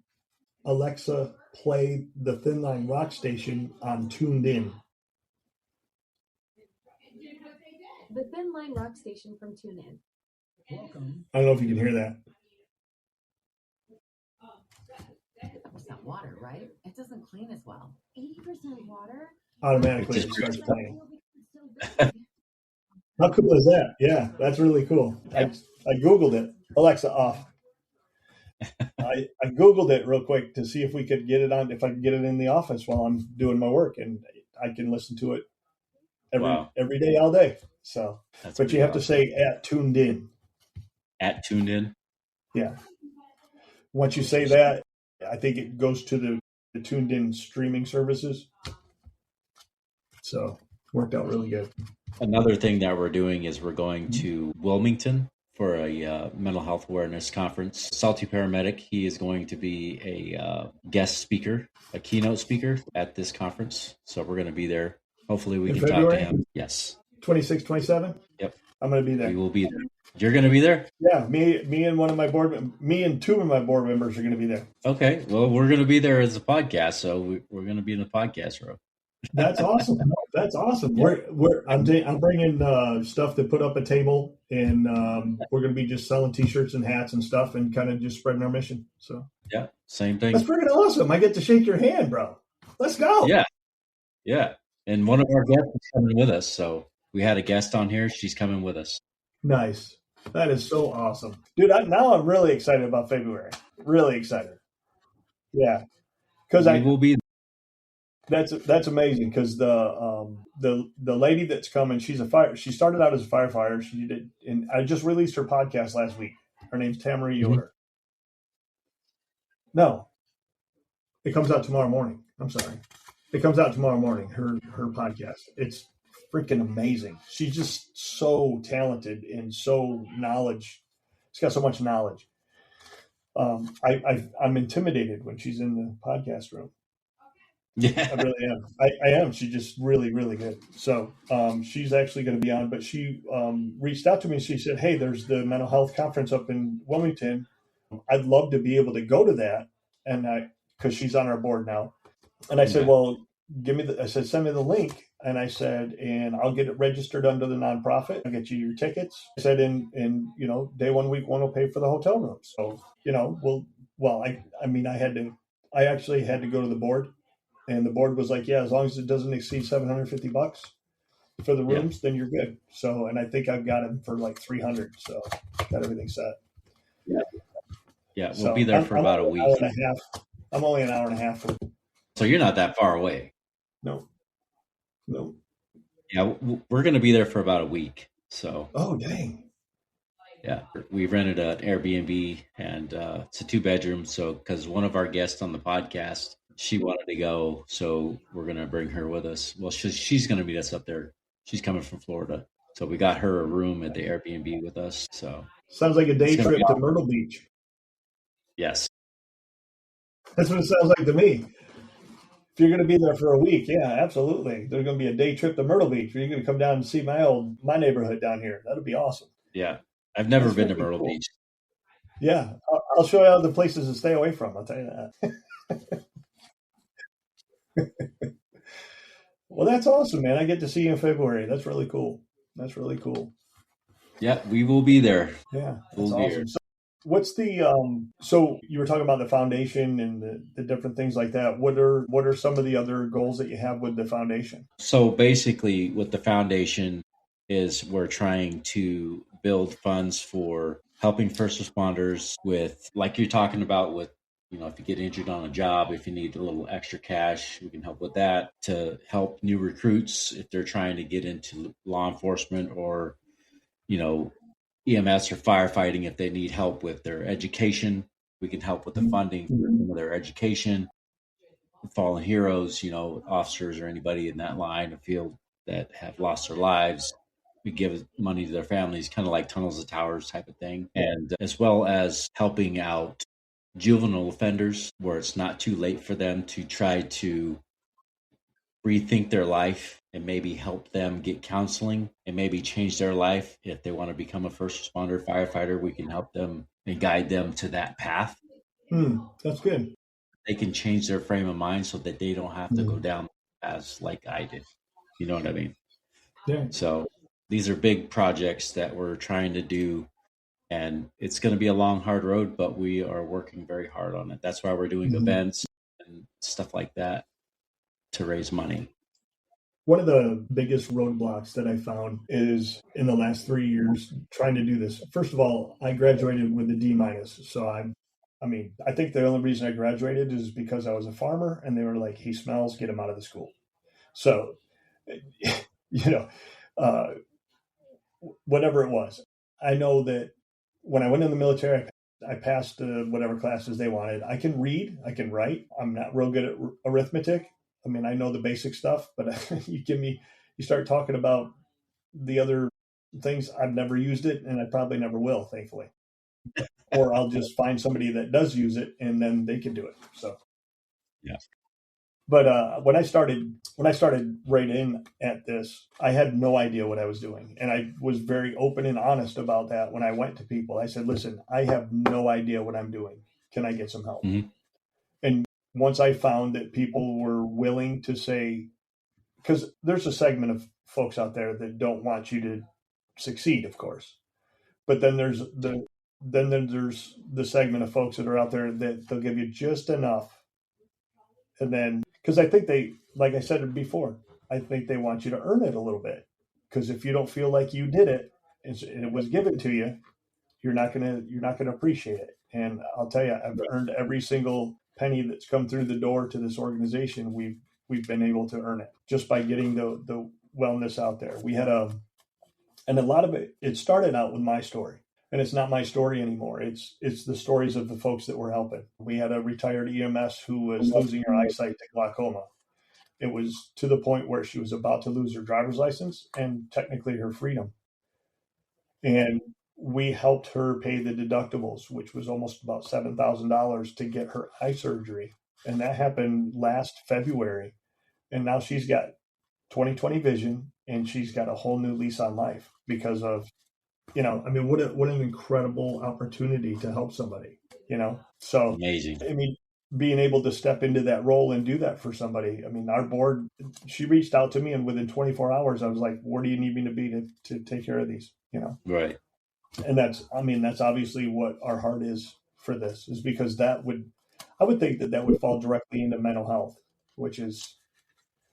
Alexa, play the Thin Line Rock Station on Tuned In. The Thin Line Rock Station from Tune In. Welcome. I don't know if you can hear that. It's not water, right? It doesn't clean as well. 80% water? Automatically it starts playing. How cool is that? Yeah, that's really cool. I Googled it. Alexa off. I Googled it real quick to see if we could get it on, if I can get it in the office while I'm doing my work, and I can listen to it every day, all day. So, but you have to say at tuned in. At tuned in? Yeah. Once you say that, I think it goes to the tuned in streaming services. So worked out really good. Another thing that we're doing is we're going to Wilmington for a mental health awareness conference. Salty Paramedic, he is going to be a guest speaker, a keynote speaker at this conference. So we're going to be there. Hopefully we can talk to him. Yes. 26, 27. Yep. I'm going to be there. We will be there. You're going to be there? Yeah, me and two of my board members are going to be there. Okay. Well, we're going to be there as a podcast, so we're going to be in the podcast room. That's awesome. That's awesome. Yeah. I'm bringing stuff to put up a table, and we're going to be just selling T-shirts and hats and stuff, and kind of just spreading our mission. So yeah, same thing. That's freaking awesome. I get to shake your hand, bro. Let's go. Yeah. And one of our guests is coming with us. So we had a guest on here. She's coming with us. Nice. That is so awesome, dude. Now I'm really excited about February. Really excited. Yeah, because we will be. That's amazing. Because the lady that's coming, she started out as a firefighter. She did, and I just released her podcast last week. Her name's Tamara Yoder. No, it comes out tomorrow morning. I'm sorry, it comes out tomorrow morning. Her podcast. It's freaking amazing. She's just so talented and so knowledge. She's got so much knowledge. I'm intimidated when she's in the podcast room. Yeah, I really am. I am. She's just really, really good. So she's actually going to be on, but she reached out to me and she said, "Hey, there's the mental health conference up in Wilmington. I'd love to be able to go to that." And because she's on our board now. And I said, "Well, send me the link." And I said, and I'll get it registered under the nonprofit. I'll get you your tickets. I said, and day one, week one will pay for the hotel room. So, I actually had to go to the board, and the board was like, yeah, as long as it doesn't exceed $750 for the rooms, then you're good. So, and I think I've got them for like 300. So got everything set. Yeah. We'll be there for about a week. Hour and a half. I'm only an hour and a half. So you're not that far away. No. Yeah, we're going to be there for about a week. So. Oh, dang. Yeah, we rented an Airbnb, and it's a 2-bedroom. So, because one of our guests on the podcast, she wanted to go, so we're going to bring her with us. Well, she's going to meet us up there. She's coming from Florida, so we got her a room at the Airbnb with us. So sounds like a day trip to Myrtle Beach. Yes, that's what it sounds like to me. If you're going to be there for a week, yeah, absolutely. There's going to be a day trip to Myrtle Beach. You're going to come down and see my neighborhood down here. That'd be awesome. Yeah, I've never been to Myrtle Beach. Yeah, I'll show you all the places to stay away from. I'll tell you that. Well, that's awesome, man. I get to see you in February. That's really cool. Yeah, we will be there. Yeah, that's awesome. So what's the so you were talking about the foundation and the different things like that. What are some of the other goals that you have with the foundation? So basically with the foundation is we're trying to build funds for helping first responders with, like you're talking about, with if you get injured on a job, if you need a little extra cash, we can help with that. To help new recruits if they're trying to get into law enforcement or EMS or firefighting, if they need help with their education, we can help with the funding for some of their education. Fallen heroes, officers or anybody in that line of field that have lost their lives, we give money to their families, kind of like Tunnels to Towers type of thing. And as well as helping out juvenile offenders where it's not too late for them to try to rethink their life and maybe help them get counseling and maybe change their life. If they want to become a first responder, firefighter, we can help them and guide them to that path. That's good. They can change their frame of mind so that they don't have to go down as like I did. You know what I mean? Yeah. So these are big projects that we're trying to do, and it's going to be a long, hard road, but we are working very hard on it. That's why we're doing events and stuff like that to raise money. One of the biggest roadblocks that I found is in the last 3 years trying to do this. First of all, I graduated with a D-. So I think the only reason I graduated is because I was a farmer and they were like, he smells, get him out of the school. So, whatever it was, I know that when I went in the military, I passed whatever classes they wanted. I can read, I can write. I'm not real good at arithmetic. I know the basic stuff, but you start talking about the other things, I've never used it, and I probably never will, thankfully. Or I'll just find somebody that does use it, and then they can do it. So, yeah. But when I started right in at this, I had no idea what I was doing, and I was very open and honest about that when I went to people. I said, "Listen, I have no idea what I'm doing. Can I get some help?" Mm-hmm. And once I found that people were willing to say, because there's a segment of folks out there that don't want you to succeed, of course, but then there's the segment of folks that are out there that they'll give you just enough, and then because I think they, like I said before, I think they want you to earn it a little bit, because if you don't feel like you did it and it was given to you, you're not gonna appreciate it. And I'll tell you, I've earned every single penny that's come through the door to this organization. We've been able to earn it just by getting the wellness out there. We had and a lot of it started out with my story. And it's not my story anymore. It's the stories of the folks that we're helping. We had a retired EMS who was losing her eyesight to glaucoma. It was to the point where she was about to lose her driver's license and technically her freedom. And we helped her pay the deductibles, which was almost about $7,000 to get her eye surgery. And that happened last February. And now she's got 20/20 vision, and she's got a whole new lease on life because of, I mean, what an incredible opportunity to help somebody, So Amazing. I mean, being able to step into that role and do that for somebody. I mean, our board, she reached out to me, and within 24 hours, I was like, "Where do you need me to be to take care of these?" Right. And that's obviously what our heart is for this, is because I would think that would fall directly into mental health, which is,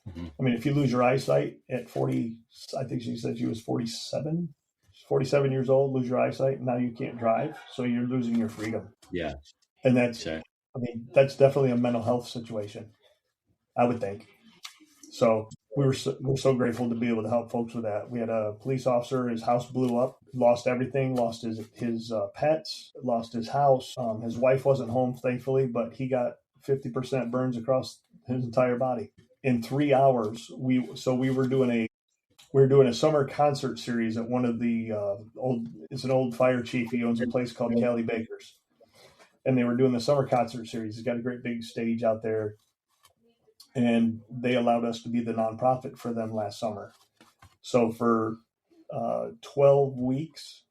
Mm-hmm. I mean, if you lose your eyesight at 40, I think she said she was 47 years old, lose your eyesight, and now you can't drive, so you're losing your freedom. Yeah. And that's, Exactly. I mean, that's definitely a mental health situation, I would think. So we're so grateful to be able to help folks with that. We had a police officer, his house blew up, lost everything, lost his pets, lost his house. His wife wasn't home, thankfully, but he got 50% burns across his entire body. In 3 hours, we were doing a summer concert series at one of the it's an old fire chief. He owns a place called Cali Bakers. And they were doing the summer concert series. He's got a great big stage out there. And they allowed us to be the nonprofit for them last summer. So for 12 weeks,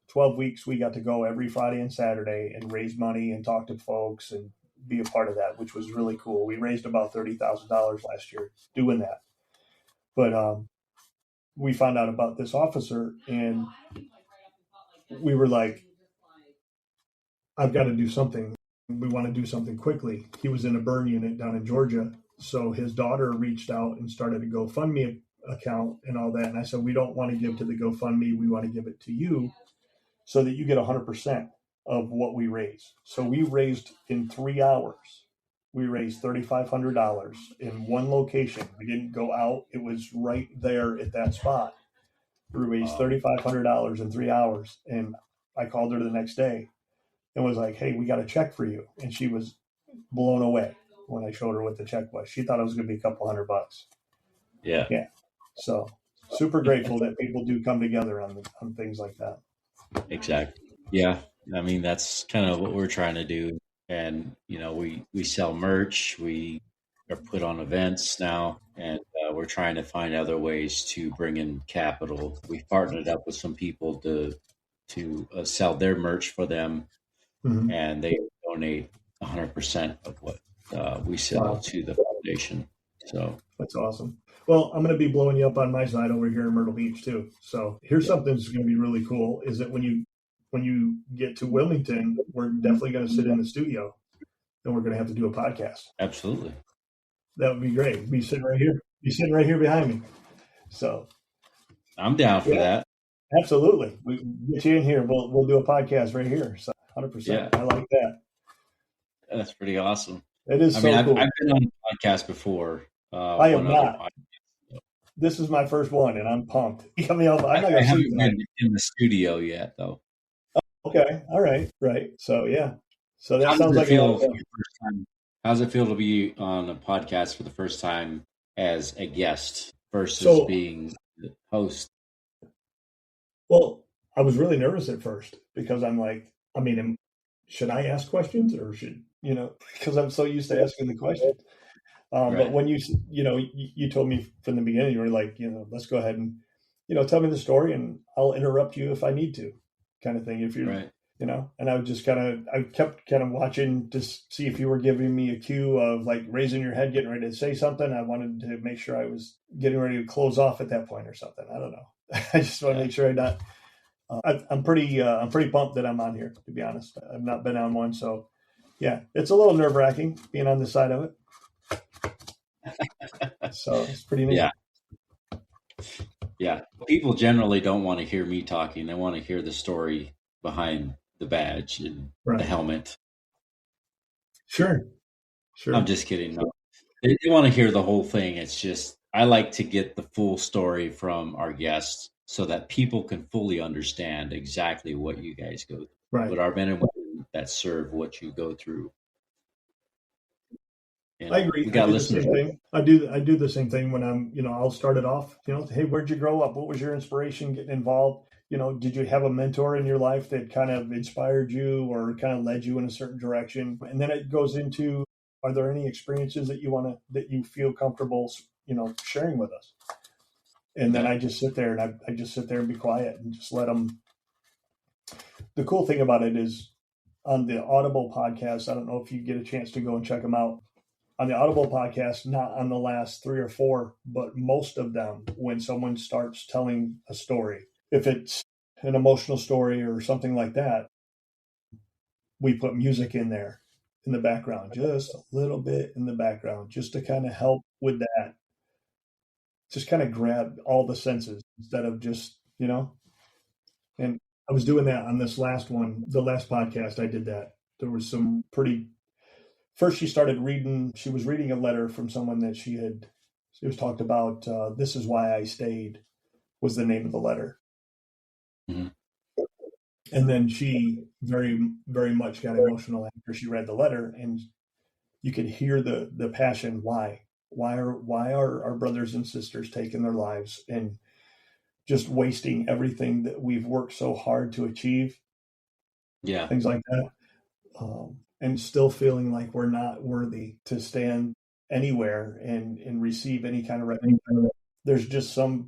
we got to go every Friday and Saturday and raise money and talk to folks and be a part of that, which was really cool. We raised about $30,000 last year doing that. But we found out about this officer, and we were like, I've got to do something. We want to do something quickly. He was in a burn unit down in Georgia. So his daughter reached out and started a GoFundMe account and all that. And I said, we don't want to give to the GoFundMe. We want to give it to you so that you get 100% of what we raise. So we raised in 3 hours. We raised $3,500 in one location. We didn't go out. It was right there at that spot. We raised $3,500 in 3 hours. And I called her the next day and was like, hey, we got a check for you. And she was blown away when I showed her what the check was. She thought it was going to be a couple $100. Yeah. Yeah. So super grateful that people do come together on things like that. Exactly. Yeah. I mean, that's kind of what we're trying to do. And, we sell merch. We are put on events now, and we're trying to find other ways to bring in capital. We've partnered up with some people to sell their merch for them, Mm-hmm. and they donate 100% of what we sell to the foundation. So that's awesome. Well, I'm going to be blowing you up on my side over here in Myrtle Beach too. So here's something that's going to be really cool, is that when you get to Wilmington, we're definitely going to sit in the studio, and we're going to have to do a podcast. Absolutely. That would be great. Be sitting right here. Be sitting right here behind me. So I'm down for that. Absolutely. We get you in here. We'll do a podcast right here. So 100%. Yeah. I like that. That's pretty awesome. It is cool. I've been on a podcast before. I am not. This is my first one, and I'm pumped. I haven't been in the studio yet, though. Oh, okay. All right. Right. So, yeah. So that sounds like how does it feel to be on a podcast for the first time as a guest versus being the host? Well, I was really nervous at first because I'm like, should I ask questions or because I'm so used to asking the questions. But Right. when you told me from the beginning, you were like, let's go ahead and, tell me the story and I'll interrupt you if I need to, kind of thing. If you're, Right. and I kept kind of watching to see if you were giving me a cue of like raising your head, getting ready to say something. I wanted to make sure I was getting ready to close off at that point or something. I don't know. I just want to make sure I'm pretty pumped that I'm on here, to be honest. I've not been on one. So yeah, it's a little nerve wracking being on this side of it. So it's pretty neat. Yeah. Yeah. People generally don't want to hear me talking. They want to hear the story behind the badge and the helmet. Sure. I'm just kidding. No. They want to hear the whole thing. It's just, I like to get the full story from our guests so that people can fully understand exactly what you guys go through. Right. What our men and women that serve, what you go through. I agree. We got listeners. I do the same thing when I'm, I'll start it off, hey, where'd you grow up? What was your inspiration getting involved? Did you have a mentor in your life that kind of inspired you or kind of led you in a certain direction? And then it goes into, are there any experiences that you feel comfortable, sharing with us? And then I just sit there and I just sit there and be quiet and just let them. The cool thing about it is on the Audible podcast, I don't know if you get a chance to go and check them out. On the Audible podcast, not on the last 3 or 4, but most of them, when someone starts telling a story, if it's an emotional story or something like that, we put music in there in the background, just a little bit in the background, just to kind of help with that. Just kind of grab all the senses instead of just, and I was doing that on this last one, the last podcast I did that. There was some first she was reading a letter from someone that she was talked about. This is why I stayed was the name of the letter. Mm-hmm. And then she very, very much got emotional after she read the letter, and you could hear the passion. Why are our brothers and sisters taking their lives and just wasting everything that we've worked so hard to achieve? Yeah. Things like that. And still feeling like we're not worthy to stand anywhere and receive any kind of recognition. There's just a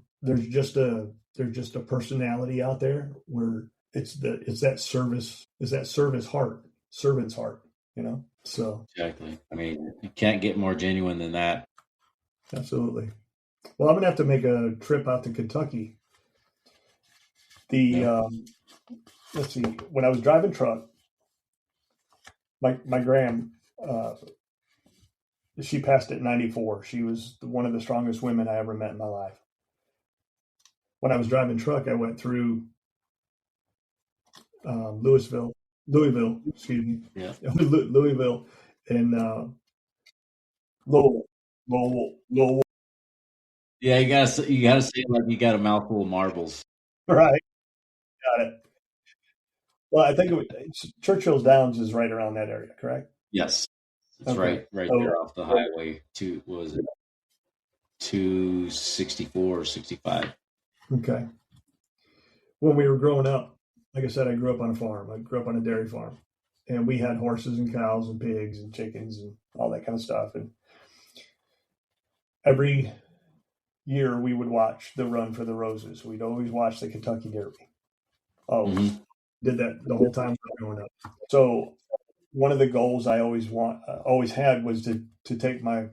personality out there where it's that servant's heart, so exactly. I mean, you can't get more genuine than that. Absolutely. Well, I'm gonna have to make a trip out to Kentucky. Let's see, when I was driving truck, my gram, she passed at 94. She was one of the strongest women I ever met in my life. When I was driving truck, I went through Louisville, excuse me. Yeah. Louisville and Lowell. Yeah, you gotta say it like you got a mouthful of marbles. Right. Got it. Well, I think Churchill's Downs is right around that area, correct? Yes. It's okay. right there off the highway to, what was it, 264 or 65. Okay. When we were growing up, like I said, I grew up on a farm. I grew up on a dairy farm. And we had horses and cows and pigs and chickens and all that kind of stuff. And every year we would watch the Run for the Roses. We'd always watch the Kentucky Derby. Did that the whole time growing up. So one of the goals I always had was to take my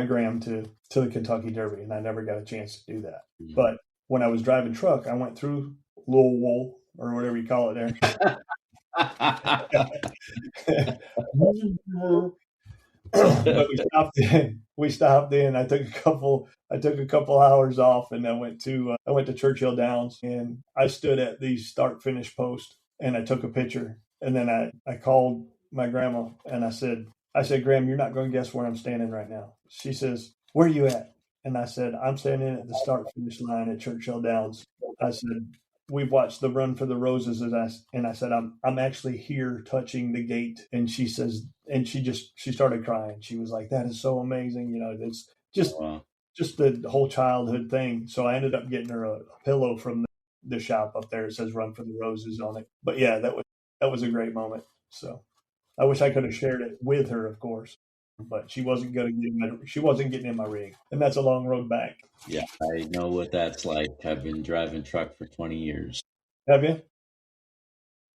gram to the Kentucky Derby, and I never got a chance to do that. Mm-hmm. But when I was driving truck, I went through Louisville or whatever you call it there. But we stopped in. I took a couple hours off, and I went to Churchill Downs, and I stood at the start finish post, and I took a picture, and then I called my grandma, and I said, Graham, you're not going to guess where I'm standing right now. She says, where are you at? And I said, I'm standing at the start finish line at Churchill Downs. I said, we've watched the Run for the Roses, and I said, I'm actually here touching the gate. And she says, and she started crying. She was like, that is so amazing. It's just the whole childhood thing. So I ended up getting her a pillow from the shop up there. It says Run for the Roses on it. But yeah, that was a great moment. So I wish I could have shared it with her, of course. but she wasn't going to get she wasn't getting in my rig, and that's a long road back. Yeah, I know what that's like. I've been driving truck for 20 years. Have you?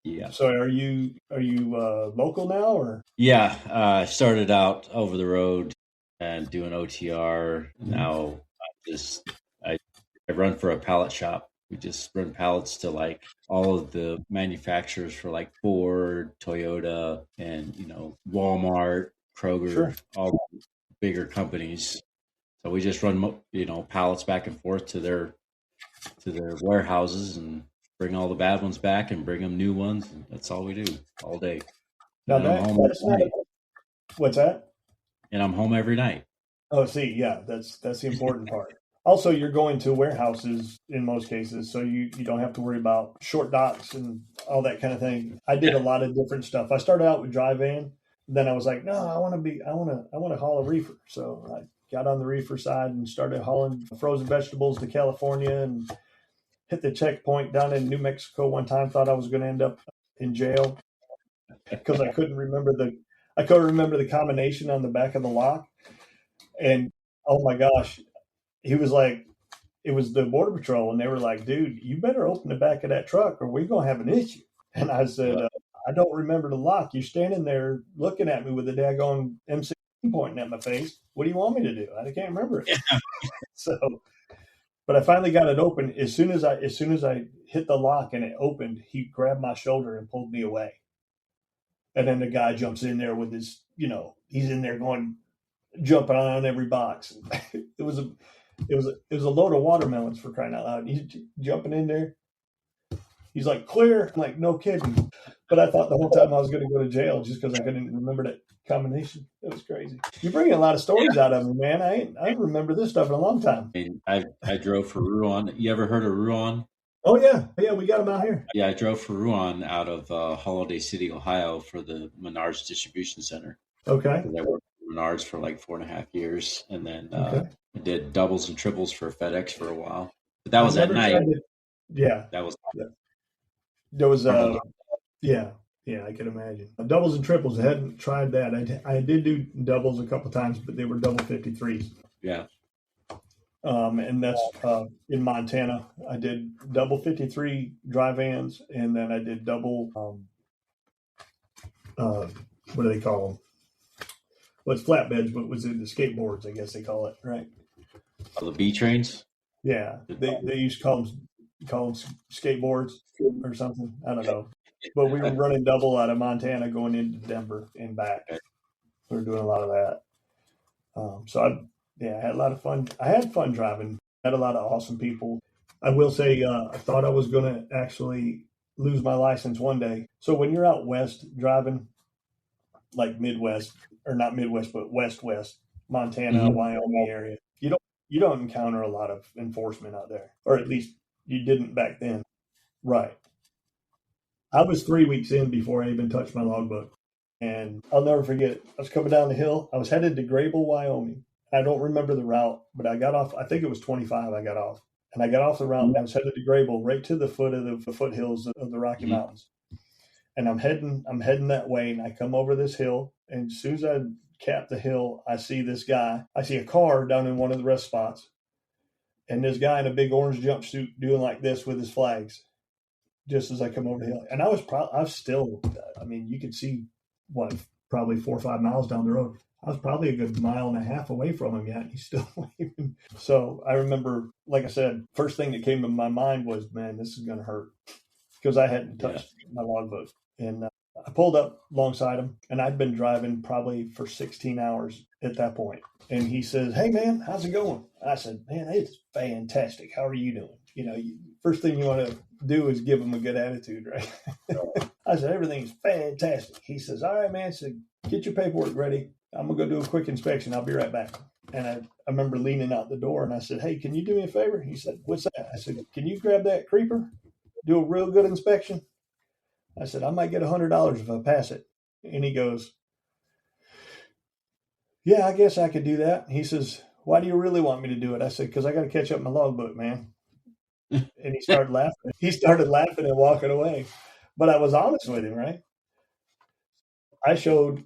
Yeah. So are you local now, or? Yeah, I started out over the road and doing OTR. Now I run for a pallet shop. We just run pallets to like all of the manufacturers for like Ford, Toyota, and Walmart, Kroger, Sure. all the bigger companies. So we just run pallets back and forth to their warehouses and bring all the bad ones back and bring them new ones. And that's all we do all day. Now And I'm home that's not what's that? And I'm home every night. Oh, see, yeah, that's the important part. Also, you're going to warehouses in most cases, so you don't have to worry about short docks and all that kind of thing. I did a lot of different stuff. I started out with dry van, then I was like, no, I want to haul a reefer. So I got on the reefer side and started hauling frozen vegetables to California, and hit the checkpoint down in New Mexico one time. Thought I was going to end up in jail because I couldn't remember the combination on the back of the lock. And oh my gosh, he was like, it was the Border Patrol, and they were like, dude, you better open the back of that truck or we're going to have an issue. And I said, I don't remember the lock. You're standing there looking at me with a daggone M16 pointing at my face. What do you want me to do? I can't remember it. So, but I finally got it open. As soon as I hit the lock and it opened, he grabbed my shoulder and pulled me away. And then the guy jumps in there with his, he's in there jumping on every box. It was a load of watermelons, for crying out loud. He's jumping in there. He's like, clear. I'm like, no kidding. But I thought the whole time I was going to go to jail just because I couldn't remember that combination. It was crazy. You're bringing a lot of stories out of me, man. I remember this stuff in a long time. I drove for Ruan. You ever heard of Ruan? Oh, yeah. Yeah, we got them out here. Yeah, I drove for Ruan out of Holiday City, Ohio for the Menards Distribution Center. Okay. I worked for Menards for like 4.5 years. And then I did doubles and triples for FedEx for a while. But that was at night. Yeah. That was. Yeah. There was yeah, I can imagine. Doubles and triples, I hadn't tried that. I did do doubles a couple times, but they were double 53s. Yeah. And that's in Montana. I did double 53 dry vans, and then I did double, what do they call them? Well, it's flatbeds, but was it the skateboards, I guess they call it, right? The B trains? Yeah. They used to call them skateboards or something. I don't know. But we were running double out of Montana going into Denver and back. We were doing a lot of that. I had a lot of fun. I had fun driving. I had a lot of awesome people. I will say, I thought I was going to actually lose my license one day. So when you're out west driving, like Midwest, or not Midwest, but West, Montana, Wyoming area, you don't encounter a lot of enforcement out there, or at least you didn't back then. Right. I was 3 weeks in before I even touched my logbook. And I'll never forget, I was coming down the hill. I was headed to Grable, Wyoming. I don't remember the route, but I got off, I think it was 25 I got off. And I got off the route and I was headed to Grable, right to the foot of the foothills of the Rocky Mountains. And I'm heading that way, and I come over this hill, and as soon as I cap the hill, I see this guy. I see a car down in one of the rest spots. And this guy in a big orange jumpsuit doing like this with his flags, just as I come over the hill. And I was still, I mean, you could see probably 4 or 5 miles down the road. I was probably a good mile and a half away from him yet, and he's still waving. So I remember, like I said, first thing that came to my mind was, man, this is going to hurt, because I hadn't touched my logbook. And I pulled up alongside him, and I'd been driving probably for 16 hours at that point. And he says, hey, man, how's it going? I said, man, it's fantastic. How are you doing? First thing you want to do is give him a good attitude, right? I said, everything's fantastic. He says, all right, man. So get your paperwork ready. I'm going to go do a quick inspection. I'll be right back. And I remember leaning out the door, and I said, hey, can you do me a favor? He said, what's that? I said, can you grab that creeper? Do a real good inspection? I said, I might get $100 if I pass it. And he goes, yeah, I guess I could do that. He says, why do you really want me to do it? I said, because I got to catch up my logbook, man. And he started laughing. He started laughing and walking away. But I was honest with him, right? I showed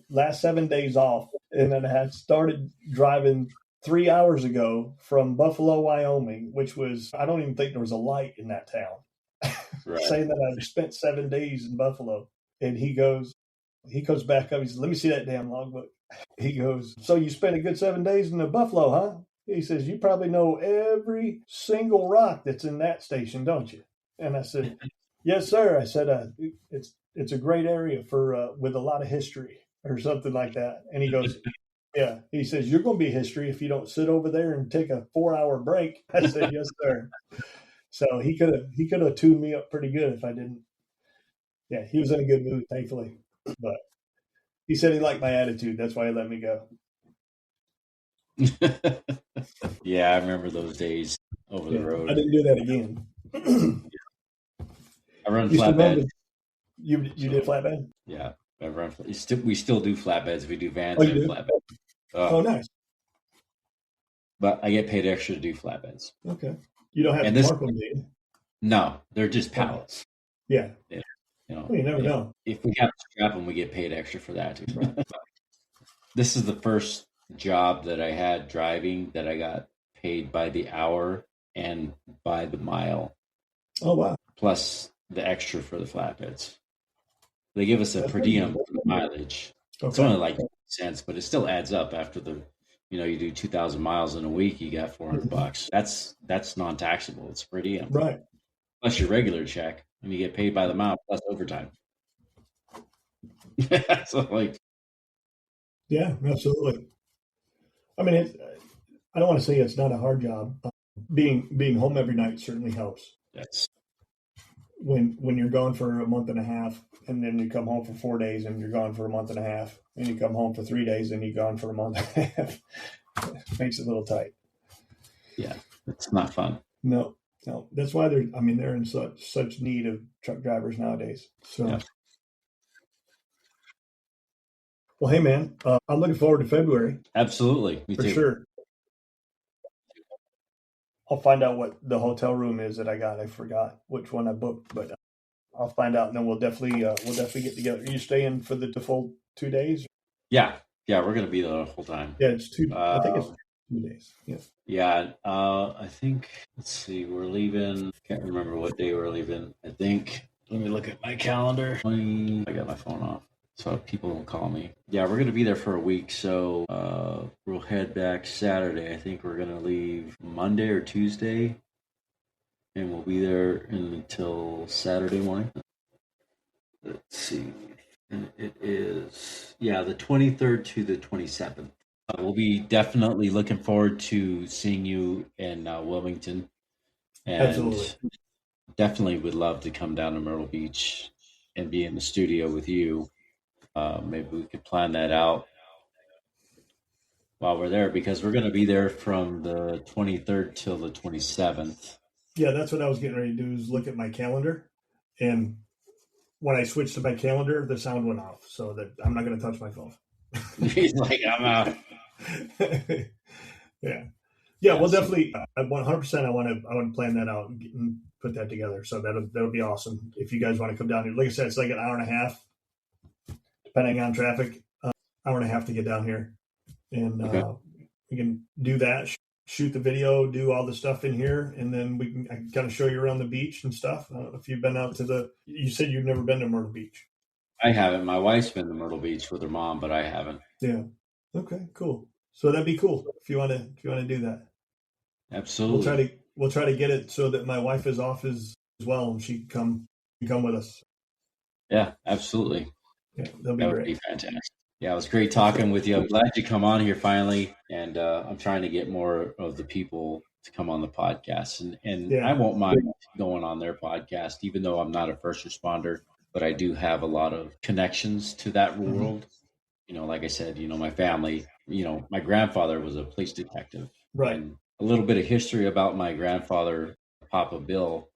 last 7 days off, and then I had started driving 3 hours ago from Buffalo, Wyoming, which was, I don't even think there was a light in that town. Right. Saying that I'd spent 7 days in Buffalo. And he comes back up. He says, "Let me see that damn logbook." He goes, "So you spent a good 7 days in the Buffalo, huh?" He says, "You probably know every single rock that's in that station, don't you?" And I said, "Yes, sir." I said, it's a great area for with a lot of history or something like that. And he goes, "Yeah." He says, "You're going to be history if you don't sit over there and take a 4-hour break." I said, "Yes, sir." So he could have tuned me up pretty good if I didn't. Yeah, he was in a good mood, thankfully. But he said he liked my attitude. That's why he let me go. Yeah, I remember those days over the road. I didn't do that again. I run flatbed. You did flatbed? Yeah, I run. We still do flatbeds. We do vans Oh, and you do? flatbeds. Oh, nice. But I get paid extra to do flatbeds. Okay. You don't have to mark them, do you? No, they're just pallets. Yeah. Well, you never know. If we have to strap them, we get paid extra for that too. Right. This is the first job that I had driving that I got paid by the hour and by the mile. Oh, wow. Plus the extra for the flatbeds. They give us a per diem for the mileage. Okay. It's only like cents, but it still adds up after you do 2,000 miles in a week, you got $400. That's non-taxable. It's per diem. Right. Plus your regular check, and you get paid by the mile plus overtime. So yeah, absolutely. I mean, I don't want to say it's not a hard job. Being home every night certainly helps. That's when you're gone for a month and a half, and then you come home for 4 days, and you're gone for a month and a half, and you come home for 3 days, and you're gone for a month and a half. It makes it a little tight. Yeah, it's not fun. No, that's why they're in such need of truck drivers nowadays. So, yeah. Well, hey man, I'm looking forward to February. Absolutely, me too. For sure. I'll find out what the hotel room is that I got. I forgot which one I booked, but I'll find out, and then we'll definitely get together. Are you staying for the full 2 days? Yeah, we're gonna be there the whole time. Yeah, it's 2. I think it's 2 days. Yeah. Yeah, I think. Let's see. We're leaving. Can't remember what day we're leaving. I think. Let me look at my calendar. I got my phone off, so people won't call me. Yeah, we're gonna be there for a week, so we'll head back Saturday. I think we're gonna leave Monday or Tuesday, and we'll be there until Saturday morning. Let's see. And it is, the 23rd to the 27th. We'll be definitely looking forward to seeing you in Wilmington. And absolutely. Definitely would love to come down to Myrtle Beach and be in the studio with you. Maybe we could plan that out while we're there, because we're going to be there from the 23rd till the 27th. Yeah, that's what I was getting ready to do, is look at my calendar. And when I switched to my calendar, the sound went off, so that I'm not going to touch my phone. He's like, I'm out. Yeah. Well, definitely, 100%. I want to plan that out and put that together. So that'll be awesome if you guys want to come down here. Like I said, it's like an hour and a half, depending on traffic. Hour and a half to get down here, and we can do that. Shoot the video, do all the stuff in here, and then I can kind of show you around the beach and stuff. I don't know if you've been out to you said you've never been to Myrtle Beach. I haven't. My wife's been to Myrtle Beach with her mom, but I haven't. Yeah. Okay, cool. So that'd be cool if you want to do that. Absolutely. We'll try to get it so that my wife is off as well, and she can come with us. Yeah, absolutely. Yeah, that'll be great. Would be fantastic. Yeah, it was great talking with you. I'm glad you come on here finally, and I'm trying to get more of the people to come on the podcast, and I won't mind going on their podcast, even though I'm not a first responder, but I do have a lot of connections to that world. Mm-hmm. Like I said, my family, my grandfather was a police detective. Right. And a little bit of history about my grandfather, Papa Bill.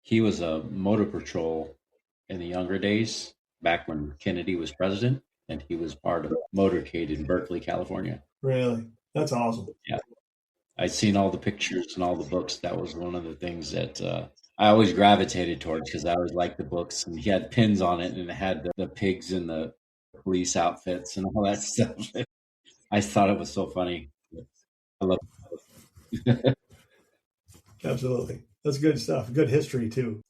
He was a motor patrol in the younger days, back when Kennedy was president. And he was part of Motorcade in Berkeley, California. Really? That's awesome. Yeah. I'd seen all the pictures and all the books. That was one of the things that I always gravitated towards, because I always liked the books. And he had pins on it, and it had the pigs and the police outfits and all that stuff. I thought it was so funny. I love it. Absolutely. That's good stuff. Good history too,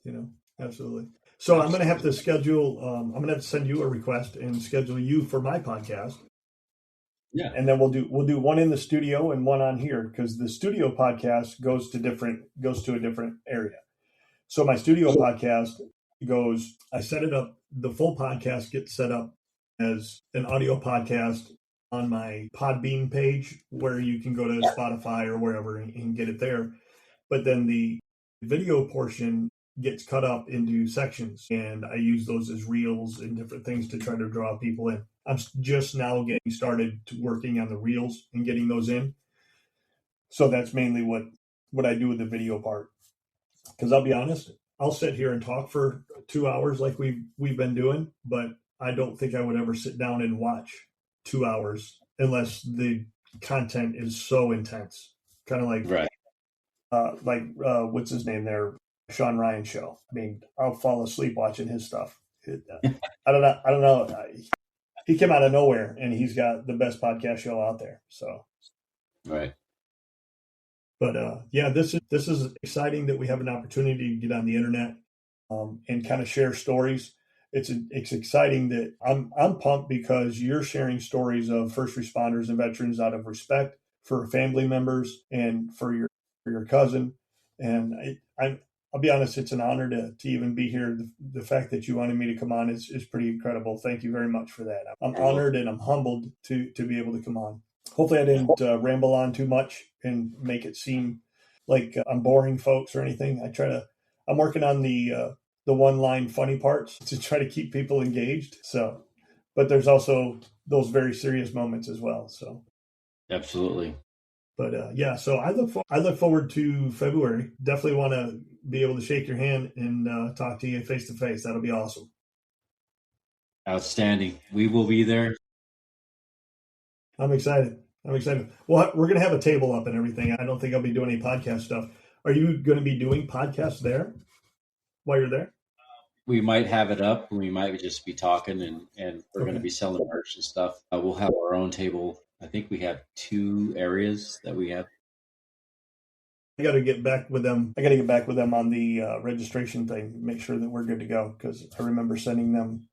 absolutely. So I'm going to have to schedule, I'm going to have to send you a request and schedule you for my podcast. Yeah. And then we'll do one in the studio and one on here, because the studio podcast goes to a different area. So my studio podcast I set it up, the full podcast gets set up as an audio podcast on my Podbean page, where you can go to Spotify or wherever and get it there. But then the video portion gets cut up into sections, and I use those as reels and different things to try to draw people in. I'm just now getting started working on the reels and getting those in. So that's mainly what I do with the video part. Because I'll be honest, I'll sit here and talk for 2 hours like we've been doing, but I don't think I would ever sit down and watch 2 hours unless the content is so intense. Kind of like, right. What's his name there? Sean Ryan show. I mean, I'll fall asleep watching his stuff. I don't know. He came out of nowhere, and he's got the best podcast show out there. So, right. But this is exciting that we have an opportunity to get on the internet and kind of share stories. It's exciting that I'm pumped, because you're sharing stories of first responders and veterans out of respect for family members and for your cousin. And I'll be honest, it's an honor to even be here. The fact that you wanted me to come on is pretty incredible. Thank you very much for that. I'm honored and I'm humbled to be able to come on. Hopefully I didn't ramble on too much and make it seem like I'm boring folks or anything. I'm working on the one-line funny parts to try to keep people engaged. So, but there's also those very serious moments as well. So, absolutely. But so I look forward to February. Definitely want to be able to shake your hand and talk to you face to face. That'll be awesome. Outstanding. We will be there. I'm excited. Well, we're going to have a table up and everything. I don't think I'll be doing any podcast stuff. Are you going to be doing podcasts there while you're there? We might have it up. We might just be talking, and we're going to be selling merch and stuff. We'll have our own table. I think we have 2 areas that we have. I got to get back with them. On the registration thing. Make sure that we're good to go, because I remember sending them.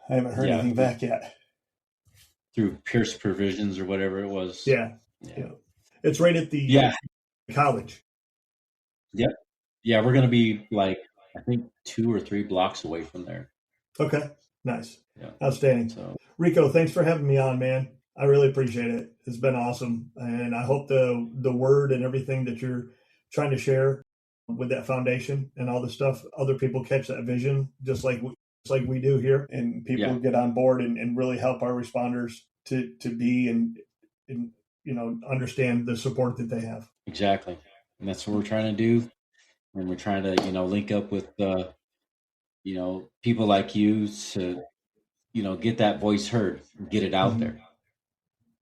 I haven't heard anything back yet. Through Pierce Provisions or whatever it was. Yeah. It's right at the college. Yep. Yeah, we're going to be I think 2 or 3 blocks away from there. Okay. Nice. Yeah. Outstanding. So, Rico, thanks for having me on, man. I really appreciate it. It's been awesome. And I hope the word and everything that you're trying to share with that foundation and all the stuff, other people catch that vision just like we do here, and people get on board and really help our responders to be and understand the support that they have. Exactly. And that's what we're trying to do. And we're trying to, link up with, people like you to, get that voice heard and get it out there.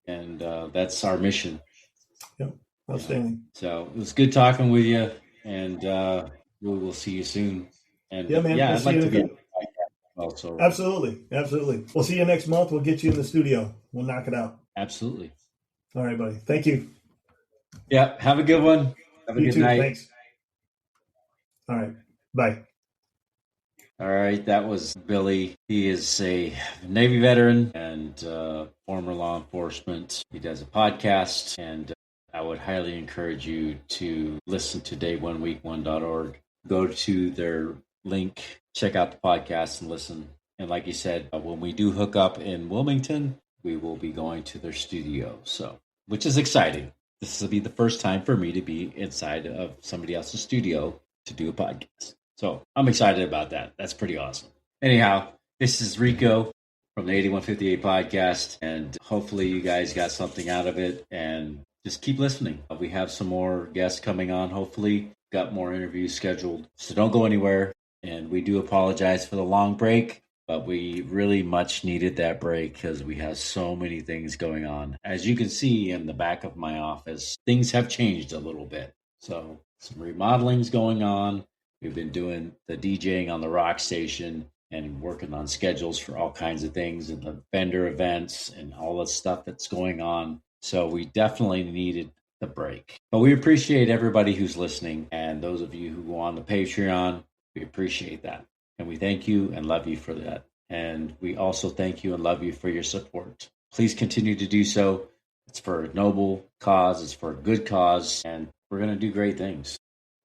And that's our mission. Yep. Outstanding. So it was good talking with you, and we will see you soon. And man. I'd like to be also. Absolutely. We'll see you next month. We'll get you in the studio. We'll knock it out. Absolutely. All right, buddy. Thank you. Yeah. Have a good one. Have a good night. Thanks. All right. Bye. All right. That was Billy. He is a Navy veteran and former law enforcement. He does a podcast, and I would highly encourage you to listen to day1week1.org. Go to their link, check out the podcast, and listen. And like you said, when we do hook up in Wilmington, we will be going to their studio, which is exciting. This will be the first time for me to be inside of somebody else's studio to do a podcast. So I'm excited about that. That's pretty awesome. Anyhow, this is Rico from the 8158 podcast, and hopefully you guys got something out of it, and just keep listening. We have some more guests coming on, hopefully. Got more interviews scheduled, so don't go anywhere. And we do apologize for the long break, but we really much needed that break because we have so many things going on. As you can see in the back of my office, things have changed a little bit. So some remodeling's going on. We've been doing the DJing on the rock station. and working on schedules for all kinds of things and the vendor events and all the stuff that's going on. So we definitely needed the break. But we appreciate everybody who's listening, and those of you who go on the Patreon, we appreciate that. And we thank you and love you for that. And we also thank you and love you for your support. Please continue to do so. It's for a noble cause. It's for a good cause. And we're going to do great things.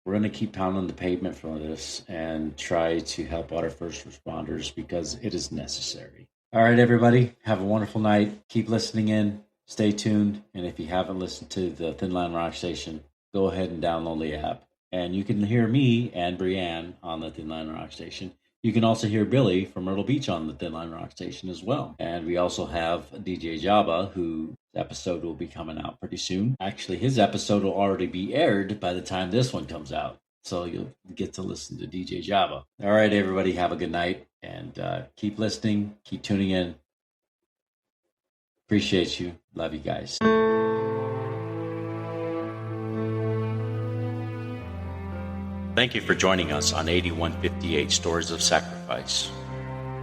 We're going to keep pounding the pavement for this and try to help out our first responders because it is necessary. All right, everybody. Have a wonderful night. Keep listening in. Stay tuned. And if you haven't listened to the Thin Line Rock Station, go ahead and download the app. And you can hear me and Brianne on the Thin Line Rock Station. You can also hear Billy from Myrtle Beach on the Thin Line Rock Station as well. And we also have DJ Jabba, whose episode will be coming out pretty soon. Actually, his episode will already be aired by the time this one comes out. So you'll get to listen to DJ Jabba. All right, everybody, have a good night. And keep listening. Keep tuning in. Appreciate you. Love you guys. Thank you for joining us on 8158 Stories of Sacrifice.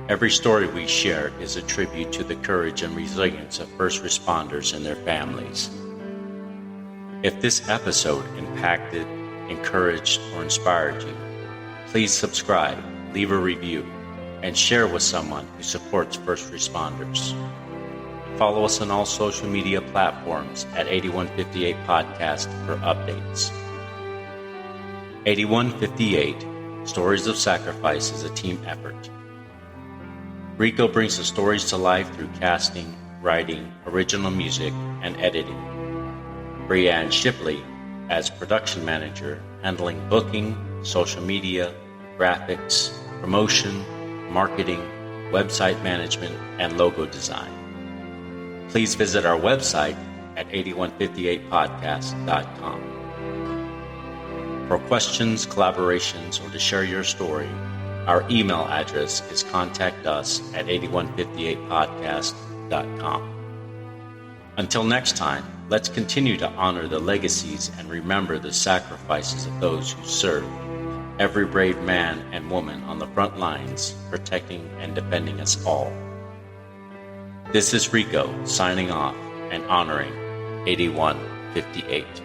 Every story we share is a tribute to the courage and resilience of first responders and their families. If this episode impacted, encouraged, or inspired you, please subscribe, leave a review, and share with someone who supports first responders. Follow us on all social media platforms at 8158 Podcast for updates. 8158 Stories of Sacrifice is a team effort. Rico brings the stories to life through casting, writing, original music, and editing. Brianne Shipley as production manager, handling booking, social media, graphics, promotion, marketing, website management, and logo design. Please visit our website at 8158podcast.com. For questions, collaborations, or to share your story, our email address is contactus@8158podcast.com. Until next time, let's continue to honor the legacies and remember the sacrifices of those who serve, every brave man and woman on the front lines, protecting and defending us all. This is Rico signing off and honoring 8158.